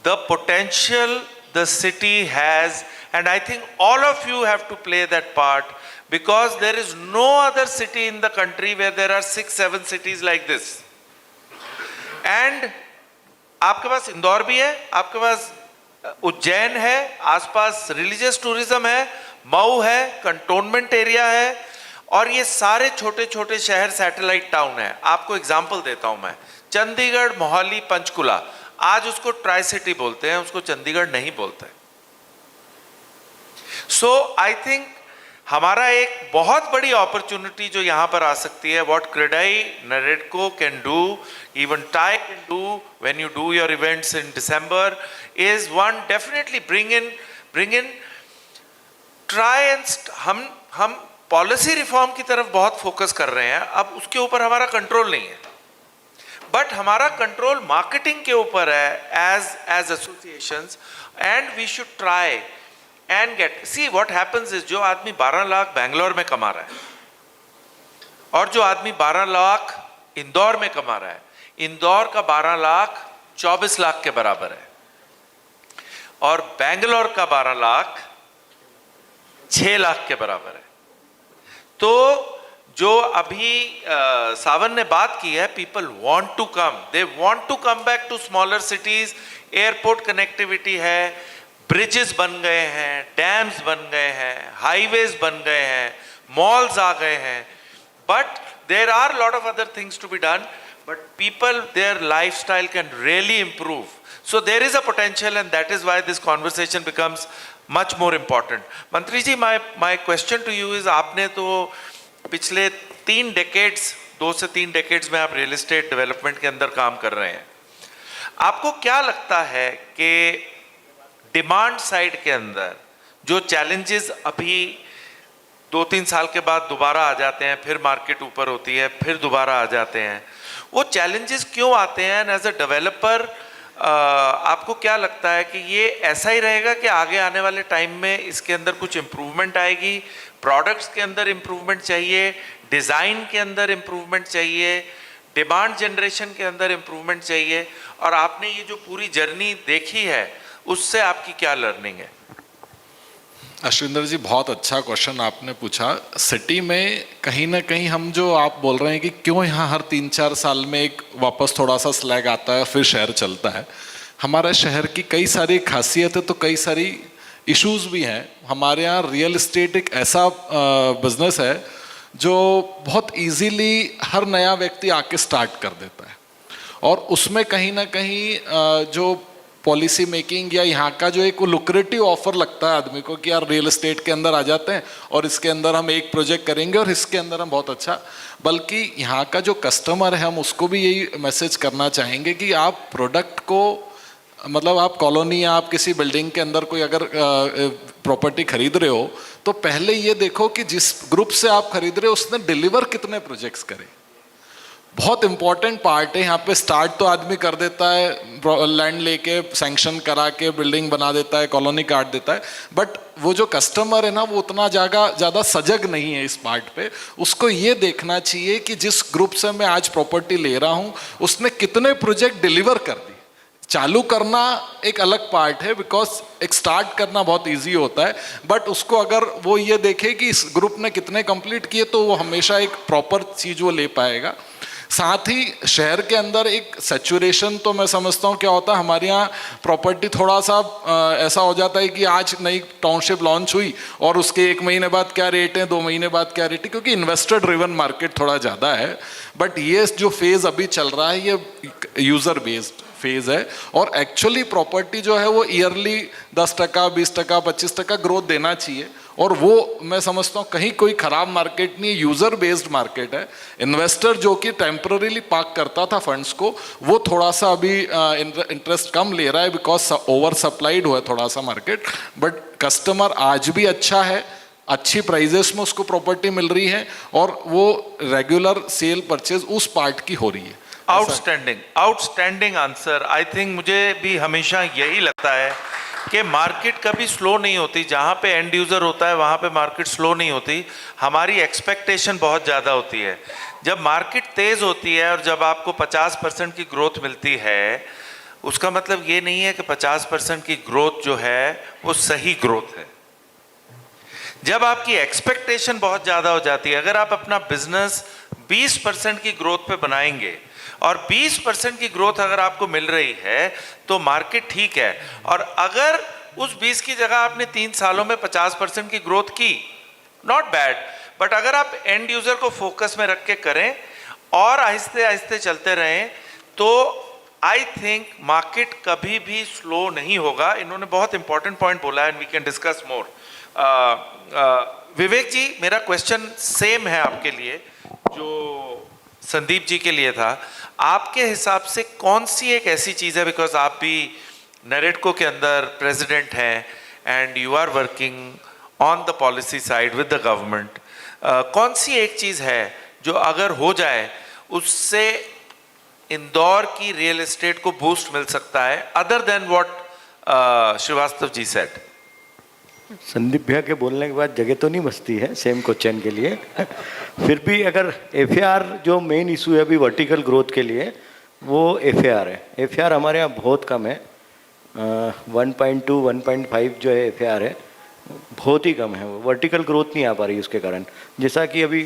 the potential the city has, and I think all of you have to play that part, because there is no other city in the country where there are 6-7 cities like this. And आपके पास इंदौर भी है, आपके पास उज्जैन है, आसपास religious tourism है, मऊ है, cantonment area है, और ये सारे छोटे छोटे शहर सैटेलाइट टाउन है. आपको एग्जाम्पल देता हूं मैं. चंडीगढ़, मोहाली, पंचकुला, आज उसको ट्राई सिटी बोलते हैं, उसको चंडीगढ़ नहीं बोलते. सो आई थिंक हमारा एक बहुत बड़ी अपॉर्चुनिटी जो यहां पर आ सकती है, what CREDAI, NAREDCO can do, even tie can do when you do your events in December, is one, definitely bring in try and हम पॉलिसी रिफॉर्म की तरफ बहुत फोकस कर रहे हैं. अब उसके ऊपर हमारा कंट्रोल नहीं है, बट हमारा कंट्रोल मार्केटिंग के ऊपर है as associations, and we should try and get. See what happens is, जो आदमी 12 लाख बैंगलोर में कमा रहा है और जो आदमी 12 लाख इंदौर में कमा रहा है, इंदौर का 12 लाख 24 लाख के बराबर है, और बैंगलोर का 12 लाख 6 लाख के बराबर है. तो जो अभी सावन ने बात की है, people want to come, they want to come back to smaller cities. Airport connectivity है, ब्रिजेस बन गए हैं, डैम्स बन गए हैं, हाईवेज बन गए हैं, मॉल्स आ गए हैं, but there are lot of other things to be done, but people, their lifestyle can really improve. So there is a potential, and that is why this conversation becomes much more important. Mantri ji, my question to you is, आपने तो पिछले 3 decades, 2 से 3 decades में आप real estate development के अंदर काम कर रहे हैं. आपको क्या लगता है कि डिमांड साइड के अंदर जो चैलेंजेस अभी 2-3 साल के बाद दोबारा आ जाते हैं, फिर मार्केट ऊपर होती है, फिर दोबारा आ जाते हैं, वो चैलेंजेस क्यों आते हैं? एंड एज अ डेवलपर आपको क्या लगता है कि ये ऐसा ही रहेगा कि आगे आने वाले टाइम में इसके अंदर कुछ इम्प्रूवमेंट आएगी? प्रोडक्ट्स के अंदर इम्प्रूवमेंट चाहिए, डिज़ाइन के अंदर इम्प्रूवमेंट चाहिए, डिमांड जनरेशन के अंदर इम्प्रूवमेंट चाहिए, और आपने ये जो पूरी जर्नी देखी है उससे आपकी क्या लर्निंग है? अश्विंदर जी, बहुत अच्छा क्वेश्चन आपने पूछा. सिटी में कहीं ना कहीं हम जो आप बोल रहे हैं कि क्यों यहाँ हर 3-4 साल में एक वापस थोड़ा सा स्लैग आता है, फिर शहर चलता है. हमारे शहर की कई सारी खासियत है, तो कई सारी इश्यूज भी हैं. हमारे यहाँ रियल एस्टेट एक ऐसा बिजनेस है जो बहुत इजीली हर नया व्यक्ति आके स्टार्ट कर देता है, और उसमें कहीं ना कहीं जो पॉलिसी मेकिंग या यहाँ का जो एक लुक्रेटिव ऑफर लगता है आदमी को कि यार रियल एस्टेट के अंदर आ जाते हैं और इसके अंदर हम एक प्रोजेक्ट करेंगे और इसके अंदर हम बहुत अच्छा. बल्कि यहाँ का जो कस्टमर है, हम उसको भी यही मैसेज करना चाहेंगे कि आप प्रोडक्ट को, मतलब आप कॉलोनी या आप किसी बिल्डिंग के अंदर कोई अगर प्रॉपर्टी खरीद रहे हो, तो पहले ये देखो कि जिस ग्रुप से आप खरीद रहे हो उसने डिलीवर कितने प्रोजेक्ट्स करे. बहुत इंपॉर्टेंट पार्ट है। यहाँ पे स्टार्ट तो आदमी कर देता है, लैंड लेके सैंक्शन करा के बिल्डिंग बना देता है, कॉलोनी काट देता है, बट वो जो कस्टमर है ना वो उतना ज़्यादा सजग नहीं है इस पार्ट पे। उसको ये देखना चाहिए कि जिस ग्रुप से मैं आज प्रॉपर्टी ले रहा हूँ उसने कितने प्रोजेक्ट डिलीवर कर दिए। चालू करना एक अलग पार्ट है, बिकॉज एक स्टार्ट करना बहुत इजी होता है, बट उसको अगर वो ये देखे कि इस ग्रुप ने कितने कंप्लीट किए तो वो हमेशा एक प्रॉपर चीज़ वो ले पाएगा। साथ ही शहर के अंदर एक सैचुरेशन तो मैं समझता हूँ क्या होता है, हमारे यहाँ प्रॉपर्टी थोड़ा सा ऐसा हो जाता है कि आज नई टाउनशिप लॉन्च हुई और उसके 1 महीने बाद क्या रेट है, 2 महीने बाद क्या रेट है, क्योंकि इन्वेस्टर ड्रिवन मार्केट थोड़ा ज़्यादा है। बट ये जो फेज़ अभी चल रहा है ये यूज़र बेस्ड फेज है, और एक्चुअली प्रॉपर्टी जो है वो ईयरली 10%, 20%, 25% ग्रोथ देना चाहिए, और वो मैं समझता हूँ कहीं कोई ख़राब मार्केट नहीं है, यूज़र बेस्ड मार्केट है। इन्वेस्टर जो कि टेम्पररीली पार्क करता था फंड्स को, वो थोड़ा सा अभी इंटरेस्ट कम ले रहा है, बिकॉज ओवर सप्लाइड हुआ है थोड़ा सा मार्केट। बट कस्टमर आज भी अच्छा है, अच्छी प्राइजेस में उसको प्रॉपर्टी मिल रही है, और वो रेगुलर सेल परचेज उस पार्ट की हो रही है। Outstanding answer. आई थिंक मुझे भी हमेशा यही लगता है कि मार्केट कभी स्लो नहीं होती। जहाँ पे एंड यूज़र होता है वहाँ पे मार्केट स्लो नहीं होती, हमारी एक्सपेक्टेशन बहुत ज़्यादा होती है। जब मार्केट तेज़ होती है और जब आपको 50% की ग्रोथ मिलती है, उसका मतलब ये नहीं है कि 50% की ग्रोथ जो है वो सही ग्रोथ है। जब आपकी एक्सपेक्टेशन बहुत ज़्यादा हो जाती है, अगर आप अपना बिजनेस 20% की ग्रोथ पे बनाएंगे और 20% की ग्रोथ अगर आपको मिल रही है तो मार्केट ठीक है, और अगर उस 20 की जगह आपने 3 सालों में 50% की ग्रोथ की, नॉट बैड, बट अगर आप एंड यूजर को फोकस में रख के करें और आहिस्ते आहिस्ते चलते रहें तो आई थिंक मार्केट कभी भी स्लो नहीं होगा। इन्होंने बहुत इंपॉर्टेंट पॉइंट बोला है, and we can discuss more. Vivek ji, मेरा क्वेश्चन सेम है आपके लिए जो संदीप जी के लिए था। आपके हिसाब से कौन सी एक ऐसी चीज़ है, बिकॉज आप भी नरेटको के अंदर प्रेसिडेंट हैं and you are working on the policy side with the government, कौन सी एक चीज़ है जो अगर हो जाए उससे इंदौर की रियल एस्टेट को बूस्ट मिल सकता है, other than what Shrivastava ji said? Sandeep भैया के बोलने के बाद जगह तो नहीं बचती है सेम क्वेश्चन के लिए फिर भी अगर एफएआर जो मेन इशू है अभी वर्टिकल ग्रोथ के लिए, वो एफएआर है। एफएआर हमारे यहाँ बहुत कम है, 1.2 1.5 जो है एफएआर है, बहुत ही कम है। वो वर्टिकल ग्रोथ नहीं आ पा रही उसके कारण। जैसा कि अभी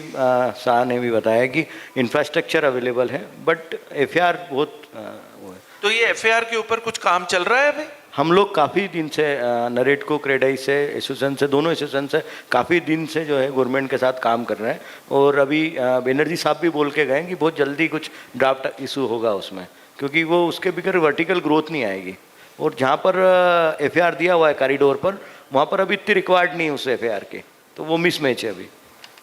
शाह ने भी बताया कि इंफ्रास्ट्रक्चर अवेलेबल है, बट एफएआर बहुत वो है। तो ये एफएआर के ऊपर कुछ काम चल रहा है अभी? हम लोग काफ़ी दिन से नरेटको क्रेडाई से एसोसिएशन से, दोनों एसोसिएशन से काफ़ी दिन से जो है गवर्नमेंट के साथ काम कर रहे हैं, और अभी बनर्जी साहब भी बोल के गए कि बहुत जल्दी कुछ ड्राफ्ट इशू होगा उसमें, क्योंकि वो उसके बगैर वर्टिकल ग्रोथ नहीं आएगी। और जहाँ पर एफएआर दिया हुआ है कॉरिडोर पर, वहाँ पर अभी इतनी रिक्वायर्ड नहीं है उस एफएआर के, तो वो मिसमैच है अभी।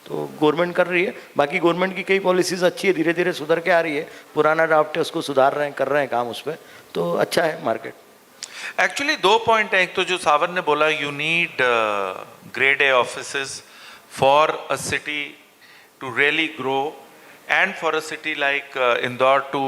तो गवर्नमेंट कर रही है, बाकी गवर्नमेंट की कई पॉलिसीज़ अच्छी है, धीरे धीरे सुधर के आ रही है। पुराना ड्राफ्ट है उसको सुधार रहे हैं, कर रहे हैं काम उस पर, तो अच्छा है मार्केट। एक्चुअली 2 पॉइंट हैं। एक तो जो सावन ने बोला, you need grade A offices for a city to really grow and for a city like Indore to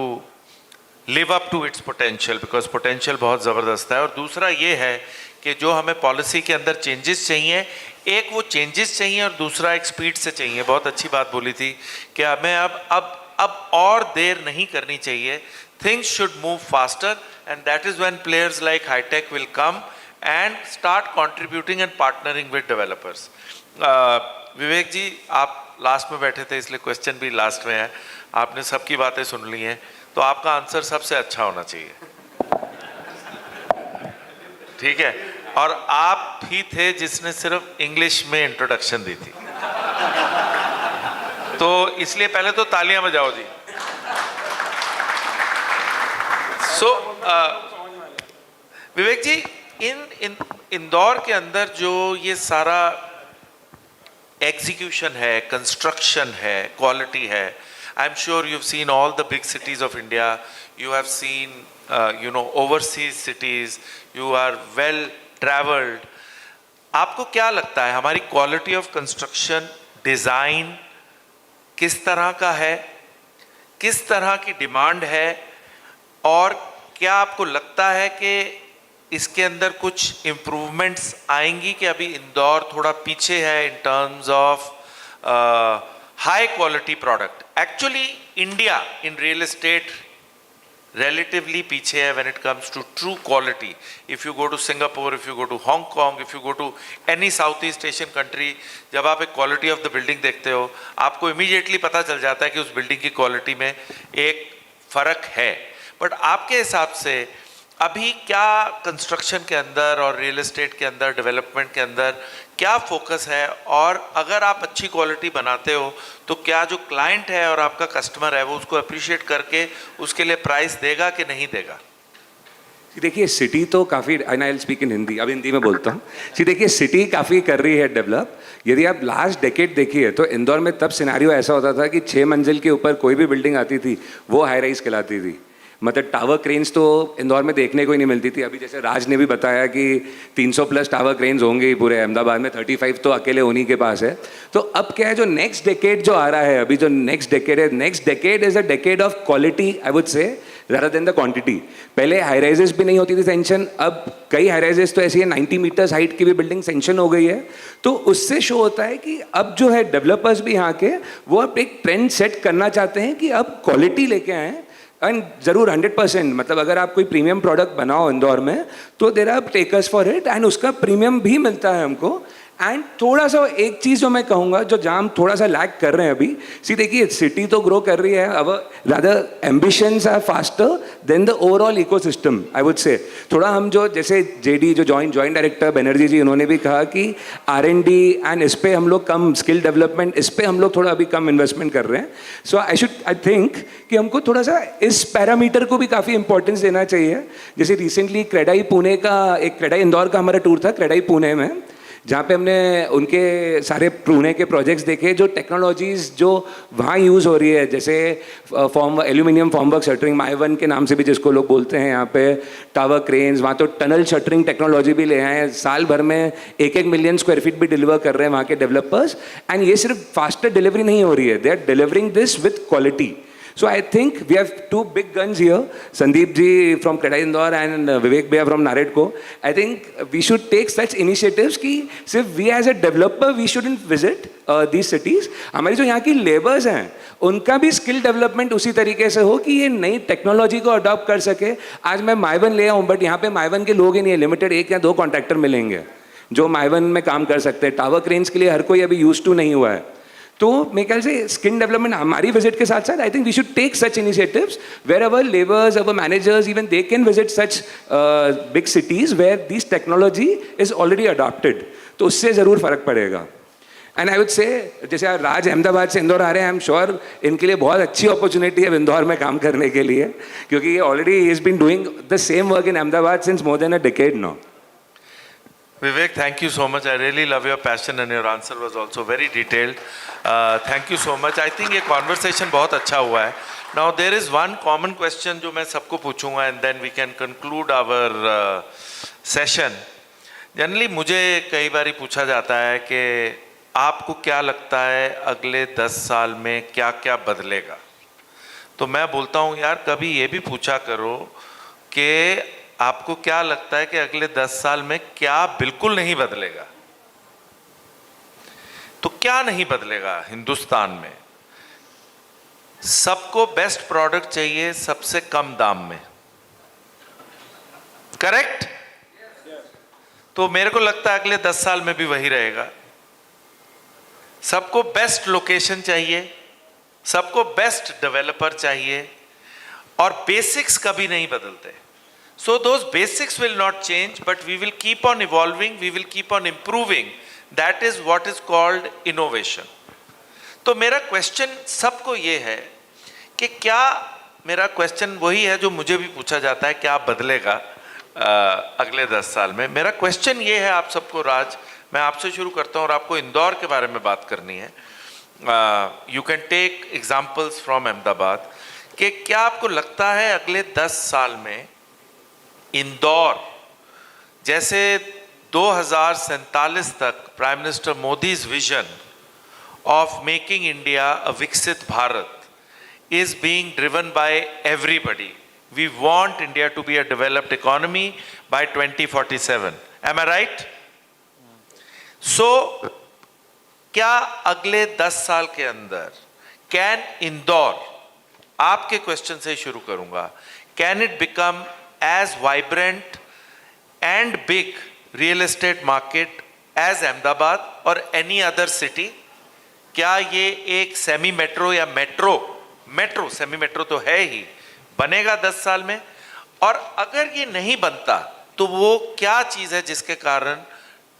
live up to its potential, because potential बहुत ज़बरदस्त है। और दूसरा ये है कि जो हमें पॉलिसी के अंदर चेंजेस चाहिए, एक वो चेंजेस चाहिए और दूसरा एक स्पीड से चाहिए। बहुत अच्छी बात बोली थी कि हमें अब और देर नहीं करनी चाहिए। Things should move faster, and that is when players like Hitech will come and start contributing and partnering with developers. विवेक जी, आप लास्ट में बैठे थे इसलिए क्वेश्चन भी लास्ट में है। आपने सबकी बातें सुन ली हैं, तो आपका आंसर सबसे अच्छा होना चाहिए, ठीक है? और आप ही थे जिसने सिर्फ इंग्लिश में इंट्रोडक्शन दी थी, तो इसलिए पहले तो तालियां बजाओ जी। विवेक जी, इंदौर के अंदर जो ये सारा एग्जीक्यूशन है, कंस्ट्रक्शन है, क्वालिटी है, I am sure you have seen all the big cities of India, you have seen overseas cities, you are well travelled. आपको क्या लगता है हमारी क्वालिटी ऑफ कंस्ट्रक्शन, डिजाइन किस तरह का है? किस तरह की डिमांड है, और क्या आपको लगता है कि इसके अंदर कुछ इम्प्रूवमेंट्स आएंगी कि अभी इंदौर थोड़ा पीछे है इन terms of high quality product? Actually India in real estate relatively पीछे है when it comes to true quality. If you go to Singapore, if you go to Hong Kong, if you go to any Southeast Asian country, जब आप एक quality of the building देखते हो, आपको immediately पता चल जाता है कि उस building की quality में एक फ़र्क है. But आपके हिसाब से अभी क्या कंस्ट्रक्शन के अंदर और रियल एस्टेट के अंदर, डेवलपमेंट के अंदर क्या फोकस है, और अगर आप अच्छी क्वालिटी बनाते हो तो क्या जो क्लाइंट है और आपका कस्टमर है वो उसको अप्रिशिएट करके उसके लिए प्राइस देगा कि नहीं देगा? देखिए सिटी तो काफ़ी, आई स्पीक इन हिंदी, अब हिंदी में बोलता हूँ. देखिए सिटी काफ़ी कर रही है डेवलप. यदि आप लास्ट डेकेड देखिए तो इंदौर में तब सिनेरियो ऐसा होता था कि 6 मंजिल के ऊपर कोई भी बिल्डिंग आती थी वो हाई राइज कहलाती थी. मतलब टावर क्रेन्स तो इंदौर में देखने को ही नहीं मिलती थी. अभी जैसे राज ने भी बताया कि 300 प्लस टावर क्रेन्स होंगे ही पूरे अहमदाबाद में, 35 तो अकेले उन्हीं के पास है. तो अब क्या है, जो नेक्स्ट डेकेड जो आ रहा है, अभी जो नेक्स्ट डेकेड है, next decade is a decade of quality I would से ज़्यादा देन द क्वांटिटी. पहले हाई राइजेस भी नहीं होती थी सेंशन, अब कई हाई राइजेस तो ऐसी है 90 मीटर्स हाइट की भी बिल्डिंग सेंशन हो गई है. तो उससे शो होता है कि अब जो है डेवलपर्स भी यहाँ के वो अब एक ट्रेंड सेट करना चाहते हैं कि अब क्वालिटी लेके आएँ. एंड ज़रूर 100%, मतलब अगर आप कोई प्रीमियम प्रोडक्ट बनाओ इंदौर में तो there are takers for it, and उसका प्रीमियम भी मिलता है हमको. एंड थोड़ा सा एक चीज़ जो मैं कहूँगा जो जहाँ हम थोड़ा सा लैक कर रहे हैं अभी, देखिए सिटी तो ग्रो कर रही है, अब rather ambitions are faster than the overall ecosystem I would say. थोड़ा हम जो जैसे जेडी जो जॉइंट डायरेक्टर बनर्जी जी, उन्होंने भी कहा कि R&D एंड इस पे हम लोग कम, स्किल डेवलपमेंट इस पे हम लोग थोड़ा अभी कम इन्वेस्टमेंट कर रहे हैं. सो आई थिंक कि हमको थोड़ा सा इस पैरामीटर को भी काफ़ी इंपॉर्टेंस देना चाहिए. जैसे रिसेंटली क्रेडाई पुणे का, एक क्रेडाई इंदौर का हमारा टूर था क्रेडाई पुणे में, जहाँ पे हमने उनके सारे पुणे के प्रोजेक्ट्स देखे, जो टेक्नोलॉजीज़ जो वहाँ यूज़ हो रही है, जैसे एल्यूमिनियम फॉर्मवर्क शटरिंग, माइवन के नाम से भी जिसको लोग बोलते हैं यहाँ पे, टावर क्रेन्स, वहाँ तो टनल शटरिंग टेक्नोलॉजी भी ले आए हैं. साल भर में 1-1 मिलियन स्क्वायर फीट भी डिलीवर कर रहे हैं वहाँ के डेवलपर्स. एंड ये सिर्फ फास्टर डिलीवरी नहीं हो रही है, they are delivering this with quality. So I think we have two big guns here, Sandeep ji from Credai Indore and Vivek Bhaiya from Naredco. I think we should take such initiatives कि सिर्फ we as a developer we shouldn't visit these cities. हमारी जो यहाँ की labours हैं उनका भी skill development उसी तरीके से हो कि ये नई टेक्नोलॉजी को अडॉप्ट कर सके. आज मैं माइवन ले आऊँ, बट यहाँ पे माइवन के लोग ही नहीं है, लिमिटेड 1 या 2 कॉन्ट्रैक्टर मिलेंगे जो माइवन में काम कर सकते हैं. टावर क्रेन्स के लिए हर कोई अभी यूज टू नहीं हुआ है. तो मेरे ख्याल से स्किल डेवलपमेंट हमारी विजिट के साथ साथ I think we should take such initiatives where our labours, our managers, even they can visit such big cities where this technology is already adopted. तो उससे ज़रूर फ़र्क पड़ेगा. एंड आई वुड से जैसे राज अहमदाबाद से इंदौर आ रहे हैं, आई एम श्योर इनके लिए बहुत अच्छी अपॉर्चुनिटी है इंदौर में काम करने के लिए, क्योंकि ये already is been doing the same work in Ahmedabad since more than a decade now. Vivek, thank you so much. I really love your passion and your answer was also very detailed. Thank you so much. I think ये conversation बहुत अच्छा हुआ है. Now there is one common question जो मैं सबको पूछूंगा and then we can conclude our session. Generally मुझे कई बार पूछा जाता है कि आपको क्या लगता है अगले 10 साल में क्या क्या बदलेगा. तो मैं बोलता हूँ यार कभी ये भी पूछा करो कि आपको क्या लगता है कि अगले 10 साल में क्या बिल्कुल नहीं बदलेगा. तो क्या नहीं बदलेगा हिंदुस्तान में? सबको बेस्ट प्रोडक्ट चाहिए सबसे कम दाम में, करेक्ट? तो मेरे को लगता है अगले 10 साल में भी वही रहेगा. सबको बेस्ट लोकेशन चाहिए, सबको बेस्ट डेवलपर चाहिए, और बेसिक्स कभी नहीं बदलते. So those basics will not change, but we will keep on evolving, we will keep on improving. That is what is called innovation. तो मेरा क्वेश्चन सबको ये है कि क्या, मेरा क्वेश्चन वही है जो मुझे भी पूछा जाता है, क्या बदलेगा अगले 10 साल में. मेरा क्वेश्चन ये है आप सबको. राज, मैं आपसे शुरू करता हूँ और आपको इंदौर के बारे में बात करनी है. You can take examples from Ahmedabad, कि क्या आपको लगता है अगले 10 साल में इंदौर जैसे 2047 तक prime minister Modi's vision of making India a विकसित Bharat, is being driven by everybody. We want India to be a developed economy by 2047. Am I right? So, क्या अगले 10 साल के अंदर कैन इंदौर, आपके क्वेश्चन से शुरू करूंगा, can it become as vibrant and big real estate market as Ahmedabad or any other city? क्या ये एक सेमी मेट्रो या मेट्रो सेमी मेट्रो तो है ही, बनेगा 10 साल में? और अगर ये नहीं बनता तो वो क्या चीज़ है जिसके कारण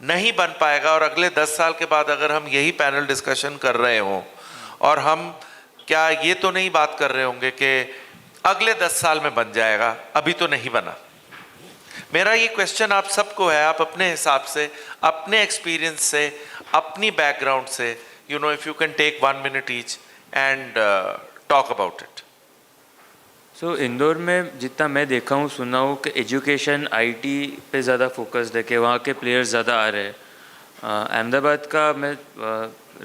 नहीं बन पाएगा? और अगले 10 साल के बाद अगर हम यही पैनल डिस्कशन कर रहे हों और हम क्या ये तो नहीं बात कर रहे होंगे कि अगले 10 साल में बन जाएगा, अभी तो नहीं बना? मेरा ये क्वेश्चन आप सबको है, आप अपने हिसाब से, अपने एक्सपीरियंस से, अपनी बैकग्राउंड से, you know, if you can take 1 minute each and talk about it. So Indore में जितना मैं देखा हूँ, सुना हूँ कि एजुकेशन आईटी पे ज़्यादा फोकस्ड है, कि वहाँ के प्लेयर्स ज़्यादा आ रहे हैं. अहमदाबाद का मैं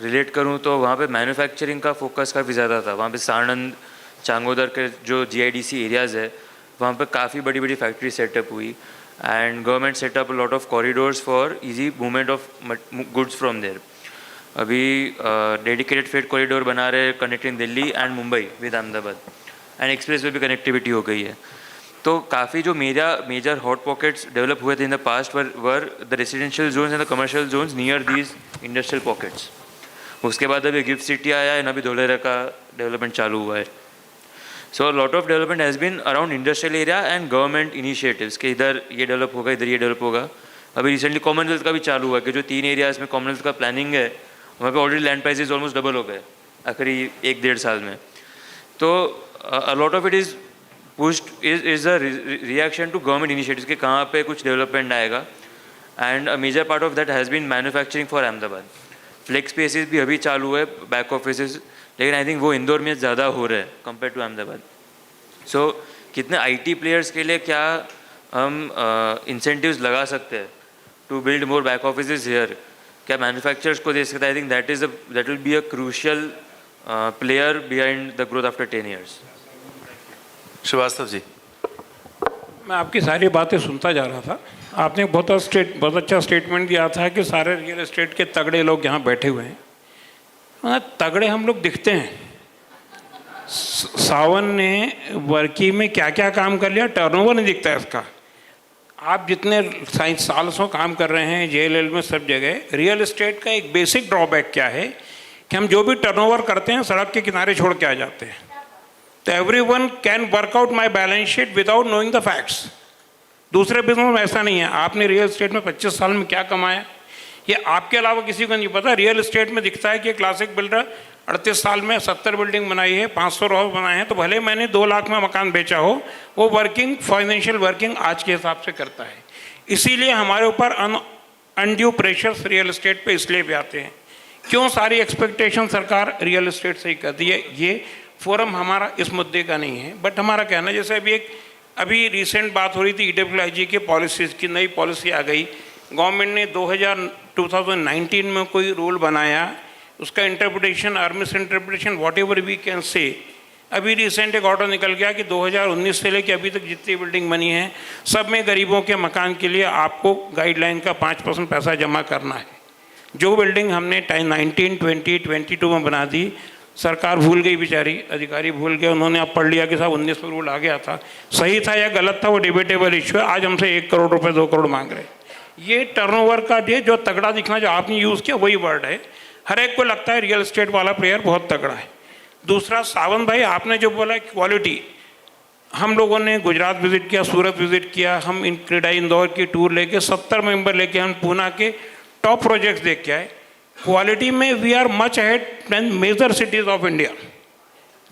रिलेट करूँ तो वहाँ पे मैन्युफैक्चरिंग का फोकस काफ़ी ज़्यादा था. वहाँ पे साणंद, चांगोदर के जो जीआईडीसी एरियाज़ है, वहाँ पे काफ़ी बड़ी बड़ी फैक्ट्री सेटअप हुई and government setup lot of corridors for easy movement of goods from there. अभी डेडिकेटेड फ्रेट कॉरिडोर बना रहे connecting Delhi and Mumbai with Ahmedabad, and expressway भी कनेक्टिविटी हो गई है. तो काफ़ी जो मेजर हॉट पॉकेट्स डेवलप हुए थे in the past where the residential zones and the commercial zones near these industrial pockets. उसके बाद अभी गिफ्ट सिटी आया है, अभी धोलेरा का डेवलपमेंट चालू हुआ है. So lot of development has been around industrial area and government initiatives कि इधर ये डेवलप होगा, इधर ये डेवलप होगा. अभी रिसेंटली कॉमनवेल्थ का भी चालू हुआ कि जो 3 एरियाज़ में कॉमनवेल्थ का प्लानिंग है, वहाँ पे already land prices almost double हो गए आखिरी 1-1.5 साल में. तो a lot of it is pushed is a reaction to government initiatives कि कहाँ पे कुछ डेवलपमेंट आएगा. And a major part of that has been manufacturing for Ahmedabad. Flex spaces भी अभी चालू है, बैक ऑफिसेस, लेकिन आई थिंक वो इंदौर में ज़्यादा हो रहा है कंपेयर टू अहमदाबाद. सो कितने आईटी प्लेयर्स के लिए क्या हम इंसेंटिव्स लगा सकते हैं to build more back offices here? क्या मैन्युफैक्चरर्स को दे सकते हैं? I think that will be a crucial player behind the growth after 10 years. Srivastava ji, मैं आपकी सारी बातें सुनता जा रहा था. आपने बहुत अच्छा स्टेटमेंट दिया था कि सारे रियल एस्टेट के तगड़े लोग यहाँ बैठे हुए हैं. तगड़े हम लोग दिखते हैं. सावन ने वर्की में क्या क्या काम कर लिया, टर्नओवर नहीं दिखता है इसका. आप जितने साल से काम कर रहे हैं JLL में सब जगह, रियल एस्टेट का एक बेसिक ड्रॉबैक क्या है कि हम जो भी टर्नओवर करते हैं सड़क के किनारे छोड़ के आ जाते हैं. तो everyone can work out my balance sheet without knowing the facts. दूसरे बिजनेस में ऐसा नहीं है. आपने रियल एस्टेट में 25 साल में क्या कमाया, ये आपके अलावा किसी को नहीं पता. रियल एस्टेट में दिखता है कि क्लासिक बिल्डर 38 साल में 70 बिल्डिंग बनाई है, 500 हाउस बनाए हैं, तो भले मैंने 2 लाख में मकान बेचा हो, वो वर्किंग, फाइनेंशियल वर्किंग आज के हिसाब से करता है. इसीलिए हमारे ऊपर अनड्यू प्रेशर्स रियल एस्टेट पे इसलिए भी आते हैं. क्यों सारी एक्सपेक्टेशन सरकार रियल एस्टेट से ही करती है? ये फोरम हमारा इस मुद्दे का नहीं है, बट हमारा कहना, जैसे अभी रिसेंट बात हो रही थी EWIG के पॉलिसीज़ की, नई पॉलिसी आ गई. गवर्नमेंट ने 2019 में कोई रूल बनाया, उसका इंटरप्रिटेशन और misinterpretation whatever we can say, अभी रिसेंट एक ऑर्डर निकल गया कि 2019 से लेकर अभी तक जितनी बिल्डिंग बनी है सब में गरीबों के मकान के लिए आपको गाइडलाइन का 5% पैसा जमा करना है. जो बिल्डिंग हमने 19, 20, 22 में बना दी, सरकार भूल गई बेचारी, अधिकारी भूल गए, उन्होंने अब पढ़ लिया कि साहब 19 में रूल आ गया था. सही था या गलत था वो डिबेटेबल इशू है. आज हमसे 1 करोड़ रुपए 2 करोड़ मांग रहे हैं. ये टर्नओवर का जो तगड़ा दिखना जो आपने यूज़ किया वही वर्ड है. हर एक को लगता है रियल एस्टेट वाला प्लेयर बहुत तगड़ा है. दूसरा, सावंत भाई आपने जो बोला क्वालिटी, हम लोगों ने गुजरात विजिट किया, सूरत विजिट किया, हम क्रेडाई इंदौर की टूर लेके 70 मेंबर लेके हम पूना के टॉप प्रोजेक्ट्स देख के आए. क्वालिटी में we are much ahead than major cities of India.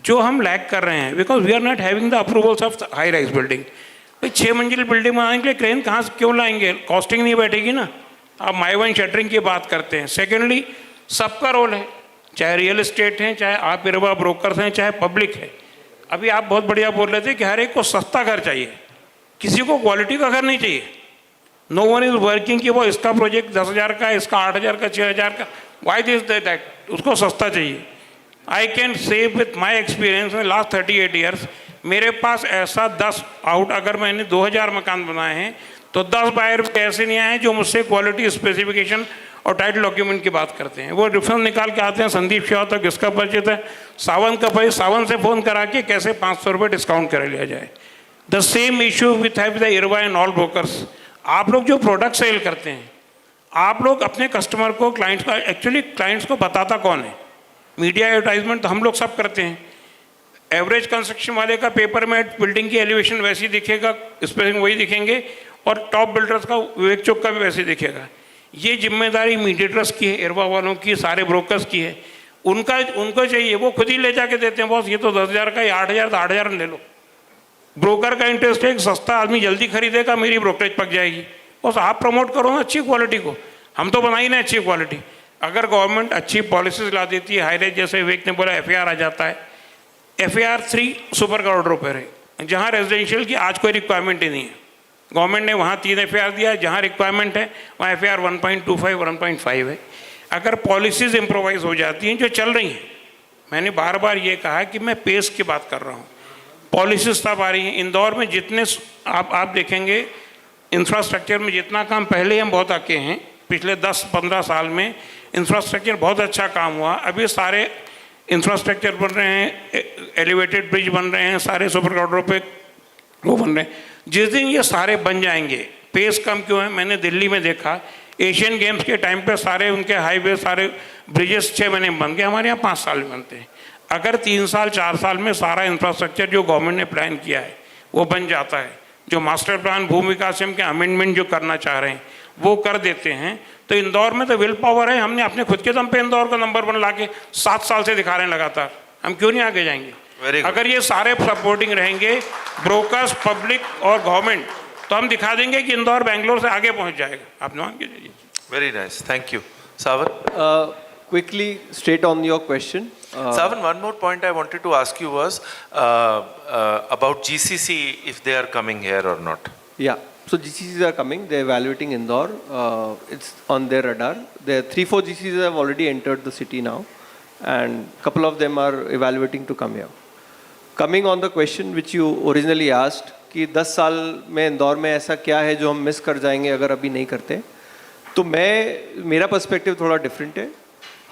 जो हम लैग कर रहे हैं because we are not having the approvals of high rise building. भाई 6 मंजिल बिल्डिंग बनाने के लिए क्रेन कहाँ से क्यों लाएंगे? कॉस्टिंग नहीं बैठेगी ना. आप माइवन शटरिंग की बात करते हैं. सेकेंडली, सबका रोल है, चाहे रियल एस्टेट हैं, चाहे आप इरवा ब्रोकर्स हैं, चाहे पब्लिक है. अभी आप बहुत बढ़िया बोल रहे थे कि हर एक को सस्ता घर चाहिए, किसी को क्वालिटी का घर नहीं चाहिए. नो वन इज वर्किंग कि वो इसका प्रोजेक्ट 10,000 का है, इसका 8,000 का, 6,000 का, वाई दिस दैट, उसको सस्ता चाहिए. I can say with my experience में लास्ट 38 ईयर्स मेरे पास ऐसा 10 आउट, अगर मैंने 2000 मकान बनाए हैं तो 10 बायर भी ऐसे नहीं आए हैं जो मुझसे क्वालिटी स्पेसिफिकेशन और टाइटल डॉक्यूमेंट की बात करते हैं। वो रेफरेंस निकाल के आते हैं, संदीप शाह तक किसका परिचित है, सावन का भाई, सावन से फ़ोन करा के कैसे 500 रुपये डिस्काउंट कर लिया जाए। The same issue with have the इरवा एंड ऑल ब्रोकर्स। आप लोग जो प्रोडक्ट सेल करते हैं, आप लोग अपने कस्टमर को, क्लाइंट्स का, एक्चुअली क्लाइंट्स को बताता कौन है? मीडिया एडवर्टाइजमेंट तो हम लोग सब करते हैं। एवरेज कंस्ट्रक्शन वाले का पेपर में बिल्डिंग की एलिवेशन वैसी दिखेगा, स्पेसिंग वही दिखेंगे, और टॉप बिल्डर्स का, विवेक चौक का भी वैसे दिखेगा। ये जिम्मेदारी मीडिएटर्स की है, इरवा वालों की, सारे ब्रोकर्स की है। उनको चाहिए, वो खुद ही ले जाके देते हैं, बॉस ये तो 10,000 का, ये 8,000 तो 8,000 ले लो। ब्रोकर का इंटरेस्ट है कि सस्ता आदमी जल्दी खरीदेगा, मेरी ब्रोकरेज पक जाएगी। बस आप प्रमोट करो ना अच्छी क्वालिटी को, हम तो बनाई ना अच्छी क्वालिटी। अगर गवर्नमेंट अच्छी पॉलिसीज ला देती है, हाईरेज जैसे विवेक ने बोला FAR आ जाता है, FAR 3 सुपर करोड़ पर है, जहाँ रेजिडेंशियल की आज कोई रिक्वायरमेंट ही नहीं है। गवर्नमेंट ने वहाँ 3 FAR दिया है, जहाँ रिक्वायरमेंट है वहाँ FAR 1.25 1.5 है। अगर पॉलिसीज़ इम्प्रोवाइज हो जाती हैं जो चल रही हैं, मैंने बार बार ये कहा कि मैं पेस की बात कर रहा हूँ, पॉलिसीज तब आ रही हैं। इंदौर में जितने आप देखेंगे इंफ्रास्ट्रक्चर में जितना काम पहले हम बहुत आगे हैं, पिछले 10-15 साल में इंफ्रास्ट्रक्चर बहुत अच्छा काम हुआ। अभी सारे इंफ्रास्ट्रक्चर बन रहे हैं, एलिवेटेड ब्रिज बन रहे हैं, सारे सुपर करोड़ों पे वो बन रहे हैं। जिस दिन ये सारे बन जाएंगे, पेस कम क्यों है? मैंने दिल्ली में देखा, एशियन गेम्स के टाइम पे सारे उनके हाईवे, सारे ब्रिजेस 6 महीने में बन गए, हमारे यहाँ 5 साल में बनते हैं। अगर 3 साल 4 साल में सारा इंफ्रास्ट्रक्चर जो गवर्नमेंट ने प्लान किया है वो बन जाता है, जो मास्टर प्लान भूमि विकास के अमेंडमेंट जो करना चाह रहे हैं वो कर देते हैं, तो इंदौर में तो विल पावर है। हमने अपने खुद के दम पे इंदौर का नंबर 1 ला के 7 साल से दिखा रहे हैं लगातार, हम क्यों नहीं आगे जाएंगे? अगर ये सारे सपोर्टिंग रहेंगे, ब्रोकर्स, पब्लिक और गवर्नमेंट, तो हम दिखा देंगे कि इंदौर बेंगलोर से आगे पहुंच जाएगा। आप मान के जाइए। Very nice, thank you. Savan? Quickly, straight on your question. Savan, one more point I wanted to ask you was about GCC, if they are coming here or not. Yeah, so GCCs are coming. They're evaluating Indore. It's on their radar. There are 3-4 GCCs have already entered the city now, and a couple of them are evaluating to come here. Coming on the question which you originally asked, कि 10 साल में इंदौर में ऐसा क्या है जो हम miss कर जाएंगे अगर अभी नहीं करते, तो मेरा पर्सपेक्टिव थोड़ा डिफरेंट है।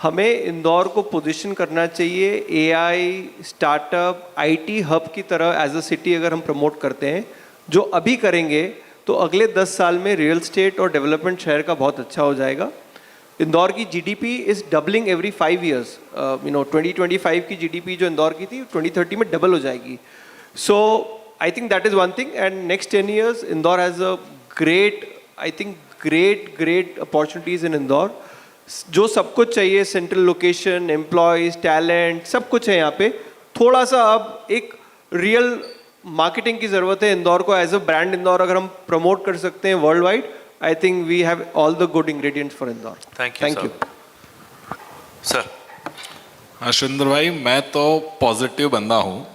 हमें इंदौर को पोजीशन करना चाहिए AI, स्टार्टअप, IT हब की तरह एज अ सिटी। अगर हम प्रमोट करते हैं, जो अभी करेंगे, तो अगले 10 साल में रियल स्टेट और डेवलपमेंट शहर का बहुत अच्छा हो जाएगा। इंदौर की GDP is doubling every 5 years. 2025 की GDP जो इंदौर की थी 2030 में डबल हो जाएगी। So I think that is one thing, and next 10 years Indore has a great opportunities in Indore. जो सब कुछ चाहिए, सेंट्रल लोकेशन, एम्प्लॉयज़, टैलेंट, सब कुछ है यहाँ पे। थोड़ा सा अब एक रियल मार्केटिंग की ज़रूरत है इंदौर को एज अ ब्रांड। इंदौर अगर हम प्रमोट कर सकते हैं worldwide, I think we have all the good ingredients for Indore. Thank you sir. Ashwinder भाई, मैं तो पॉजिटिव बंदा हूँ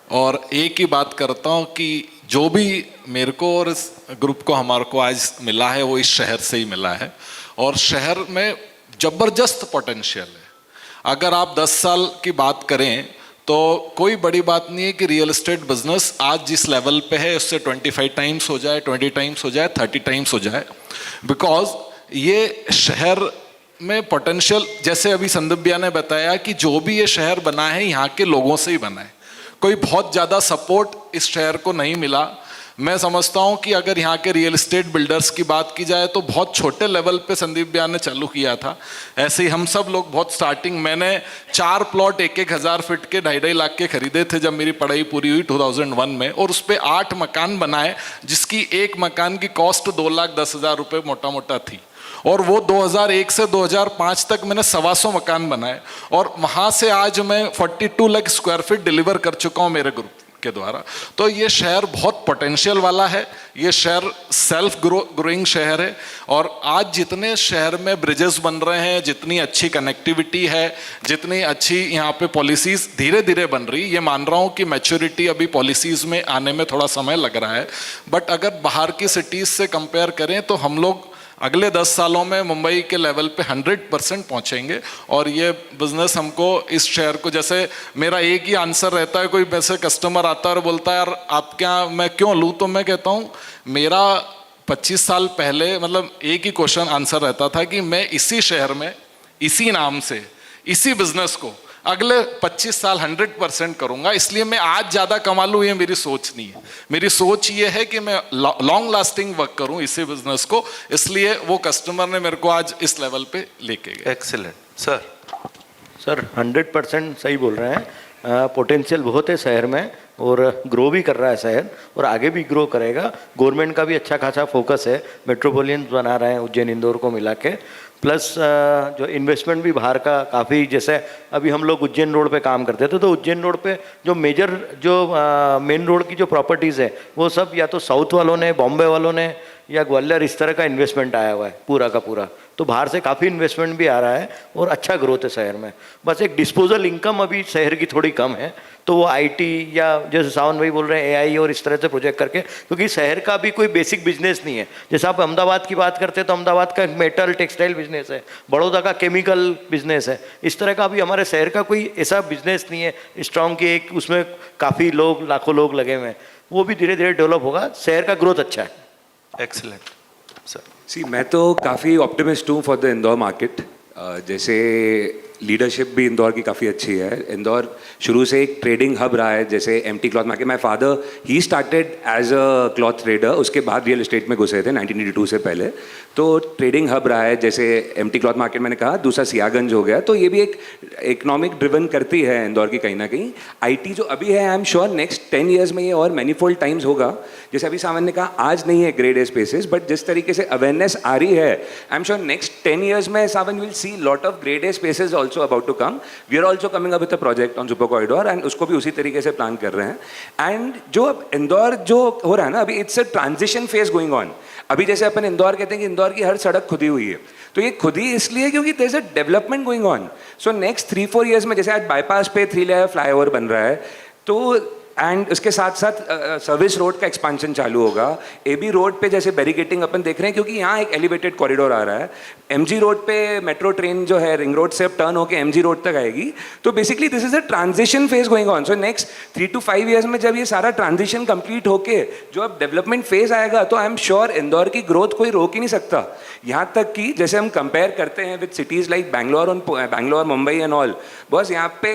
और एक ही बात करता हूँ कि जो भी मेरे को और इस ग्रुप को, हमारे को आज मिला है, वो इस शहर से ही मिला है, और शहर में ज़बरदस्त पोटेंशियल है। अगर आप 10 साल की बात करें तो कोई बड़ी बात नहीं है कि रियल एस्टेट बिजनेस आज जिस लेवल पे है उससे 25 टाइम्स हो जाए, 20 टाइम्स हो जाए, 30 टाइम्स हो जाए, बिकॉज ये शहर में पोटेंशियल, जैसे अभी संदीप भैया ने बताया कि जो भी ये शहर बना है यहाँ के लोगों से ही बना है। कोई बहुत ज़्यादा सपोर्ट इस शहर को नहीं मिला। मैं समझता हूँ कि अगर यहाँ के रियल एस्टेट बिल्डर्स की बात की जाए तो बहुत छोटे लेवल पे संदीप भैया ने चालू किया था। ऐसे ही हम सब लोग बहुत स्टार्टिंग, मैंने 4 प्लॉट 1-1 हज़ार फीट के 2.5 लाख के खरीदे थे जब मेरी पढ़ाई पूरी हुई 2001 में, और उस पर 8 मकान बनाए, जिसकी एक मकान की कॉस्ट 2,10,000 रुपये मोटा मोटा थी, और वो 2001 से 2005 तक मैंने 125 मकान बनाए, और वहाँ से आज मैं 42 लाख स्क्वायर फीट डिलीवर कर चुका हूँ मेरे ग्रुप के द्वारा। तो ये शहर बहुत पोटेंशियल वाला है, ये शहर सेल्फ ग्रोइंग शहर है, और आज जितने शहर में ब्रिजेस बन रहे हैं, जितनी अच्छी कनेक्टिविटी है, जितनी अच्छी यहाँ पे पॉलिसीज़ धीरे धीरे बन रही, ये मान रहा हूँ कि मैच्योरिटी अभी पॉलिसीज़ में आने में थोड़ा समय लग रहा है, बट अगर बाहर की सिटीज़ से कंपेयर करें तो हम लोग अगले 10 सालों में मुंबई के लेवल पे 100% पहुंचेंगे। और ये बिजनेस हमको इस शहर को, जैसे मेरा एक ही आंसर रहता है, कोई वैसे कस्टमर आता है और बोलता है यार आप क्या, मैं क्यों लूँ, तो मैं कहता हूँ मेरा 25 साल पहले मतलब एक ही क्वेश्चन आंसर रहता था कि मैं इसी शहर में इसी नाम से इसी बिजनेस को अगले 25 साल 100% करूंगा, इसलिए मैं आज ज़्यादा कमा लूँ ये मेरी सोच नहीं है। मेरी सोच ये है कि मैं लॉन्ग लास्टिंग वर्क करूँ इसी बिजनेस को, इसलिए वो कस्टमर ने मेरे को आज इस लेवल पे लेके गए। Excellent sir. 100% सही बोल रहे हैं। पोटेंशियल बहुत है शहर में और ग्रो भी कर रहा है शहर और आगे भी ग्रो करेगा। गवर्नमेंट का भी अच्छा खासा फोकस है, मेट्रोपोलियन बना रहे हैं उज्जैन इंदौर को मिला के। प्लस जो इन्वेस्टमेंट भी बाहर का काफ़ी, जैसे अभी हम लोग उज्जैन रोड पे काम करते थे तो उज्जैन रोड पे जो मेजर जो मेन रोड की जो प्रॉपर्टीज़ है वो सब या तो साउथ वालों ने, बॉम्बे वालों ने या ग्वालियर, इस तरह का इन्वेस्टमेंट आया हुआ है पूरा का पूरा। तो बाहर से काफ़ी इन्वेस्टमेंट भी आ रहा है और अच्छा ग्रोथ है शहर में। बस एक डिस्पोजल इनकम अभी शहर की थोड़ी कम है, तो वो आईटी या जैसे सावन भाई बोल रहे हैं एआई और इस तरह से प्रोजेक्ट करके, क्योंकि शहर का भी कोई बेसिक बिजनेस नहीं है। जैसे आप अहमदाबाद की बात करते हैं तो अहमदाबाद का मेटल टेक्सटाइल बिजनेस है, बड़ौदा का केमिकल बिजनेस है। इस तरह का अभी हमारे शहर का कोई ऐसा बिजनेस नहीं है स्ट्रॉन्ग कि एक उसमें काफ़ी लोग, लाखों लोग लगे हुए हैं। वो भी धीरे धीरे डेवलप होगा। शहर का ग्रोथ अच्छा है। Excellent sir. सी मैं तो काफ़ी ऑप्टिमिस्ट हूँ फॉर द इंदौर मार्केट। जैसे लीडरशिप भी इंदौर की काफ़ी अच्छी है। इंदौर शुरू से एक ट्रेडिंग हब रहा है, जैसे MT cloth market. My father he started as a cloth trader, उसके बाद रियल एस्टेट में घुसे थे 1982 से पहले। तो ट्रेडिंग हब रहा है, जैसे एमटी क्लॉथ मार्केट मैंने कहा, दूसरा सियागंज हो गया। तो ये भी एक इकोनॉमिक ड्रिवन करती है इंदौर की कहीं ना कहीं। आईटी जो अभी है, I am sure next 10 years में ये और मैनीफोल्ड टाइम्स होगा। जैसे अभी सावन ने कहा आज नहीं है ग्रेड ए स्पेसेस, बट जिस तरीके से अवेयरनेस आ रही है, I am sure next 10 years में Sawan will see lot of grade A spaces also about to come. We are also coming up with a project on super corridor and उसको भी उसी तरीके से प्लान कर रहे हैं। एंड जो अब इंदौर जो हो रहा है ना, अभी it's a transition phase going on. अभी जैसे अपन इंदौर कहते हैं कि इंदौर की हर सड़क खुदी हुई है, तो ये खुदी इसलिए क्योंकि there is a development going on. So next 3-4 years में, जैसे आज बाईपास पे 3 लेयर फ्लाईओवर बन रहा है, तो एंड उसके साथ साथ सर्विस रोड का एक्सपांशन चालू होगा। एबी रोड पे जैसे बैरिकेटिंग अपन देख रहे हैं क्योंकि यहाँ एक एलिवेटेड कॉरिडोर आ रहा है। एमजी रोड पे मेट्रो ट्रेन जो है रिंग रोड से अब टर्न होकर एमजी रोड तक आएगी। तो basically this is a transition phase going on. So next 3 to 5 years में जब ये सारा ट्रांजिशन कंप्लीट होके जो अब डेवलपमेंट फेज आएगा, तो आई एम श्योर इंदौर की ग्रोथ कोई रोक ही नहीं सकता। यहाँ तक कि जैसे हम कंपेयर करते हैं with cities like Bangalore, Mumbai and all, बस यहाँ पे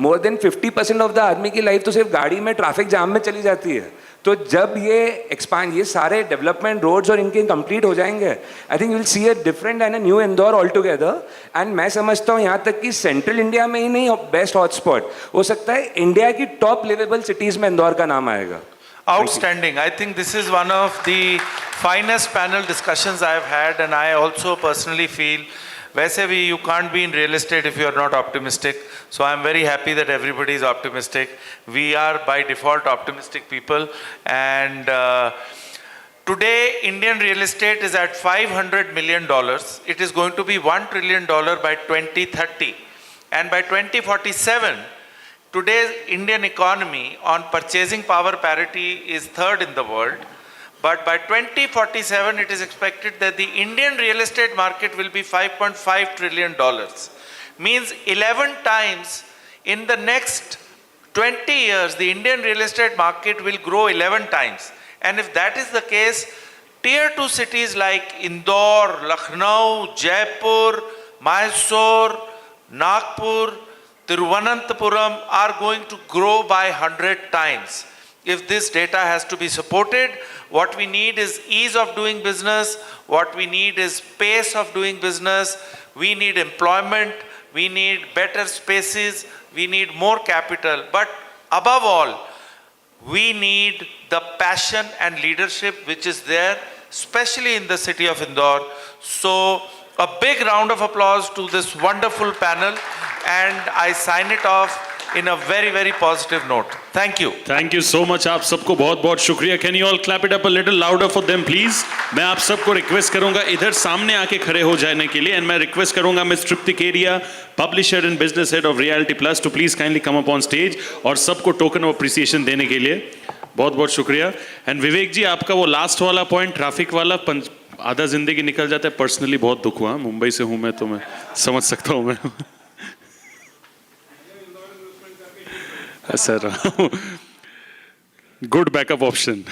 मोर देन 50% ऑफ द आदमी की लाइफ तो सिर्फ गाड़ी में ट्रैफिक जाम में चली जाती है। तो जब ये सारे डेवलपमेंट रोड्स और इनके कंप्लीट हो जाएंगे, I think you will see a different and a new Indore all together. And मैं समझता हूँ यहाँ तक कि सेंट्रल इंडिया में ही नहीं, बेस्ट हॉटस्पॉट हो सकता है, इंडिया की टॉप लिवेबल सिटीज में इंदौर का नाम आएगा। Outstanding. I think this is one of the finest panel discussions I've had, and I also personally feel वैसे भी you can't be in real estate if you are not optimistic. So I'm very happy that everybody is optimistic. We are by default optimistic people, and today Indian real estate is at $500 million. It is going to be $1 trillion by 2030, and by 2047, today's Indian economy on purchasing power parity is 3rd in the world. But by 2047, it is expected that the Indian real estate market will be $5.5 trillion. Means 11 times in the next 20 years, the Indian real estate market will grow 11 times. And if that is the case, tier 2 cities like Indore, Lucknow, Jaipur, Mysore, Nagpur, Thiruvananthapuram are going to grow by 100 times. If this data has to be supported, what we need is ease of doing business, what we need is pace of doing business, we need employment, we need better spaces, we need more capital, but above all, we need the passion and leadership which is there, especially in the city of Indore. So, a big round of applause to this wonderful panel, and I sign it off in a very, very positive note. Thank you. Thank you so much. आप सबको बहुत बहुत शुक्रिया. Can you all clap it up a little louder for them, please? मैं आप सबको request करूंगा इधर सामने आके खड़े हो जाने के लिए, and मैं रिक्वेस्ट करूंगा miss Tripti Keria, publisher and business head of realty plus, to please kindly come up on stage और सबको टोकन ऑफ अप्रिसिएशन देने के लिए बहुत बहुत शुक्रिया. एंड विवेक जी, आपका वो लास्ट वाला पॉइंट ट्रैफिक वाला आधा जिंदगी निकल जाता है, पर्सनली बहुत दुख हुआ, मुंबई से हूँ मैं तो मैं समझ सकता हूँ मैं sir good backup option.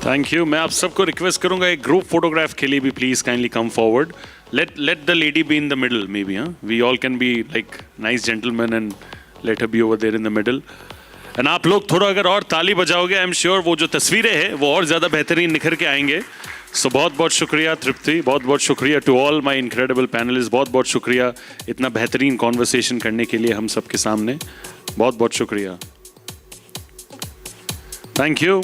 Thank you. मैं आप सबको रिक्वेस्ट करूंगा एक ग्रुप फोटोग्राफ के लिए भी please kindly come forward. Let the lady be in the middle maybe. We all can be like nice gentleman and let her be over there in the middle. And आप लोग थोड़ा अगर और ताली बजाओगे, आई am sure वो जो तस्वीरें हैं वो और ज़्यादा बेहतरीन निखर के आएंगे. सो बहुत बहुत शुक्रिया तृप्ति, बहुत बहुत शुक्रिया to all my incredible panellist, बहुत बहुत शुक्रिया इतना बेहतरीन कॉन्वर्सेशन करने के लिए हम सबके सामने. बहुत बहुत शुक्रिया. Thank you.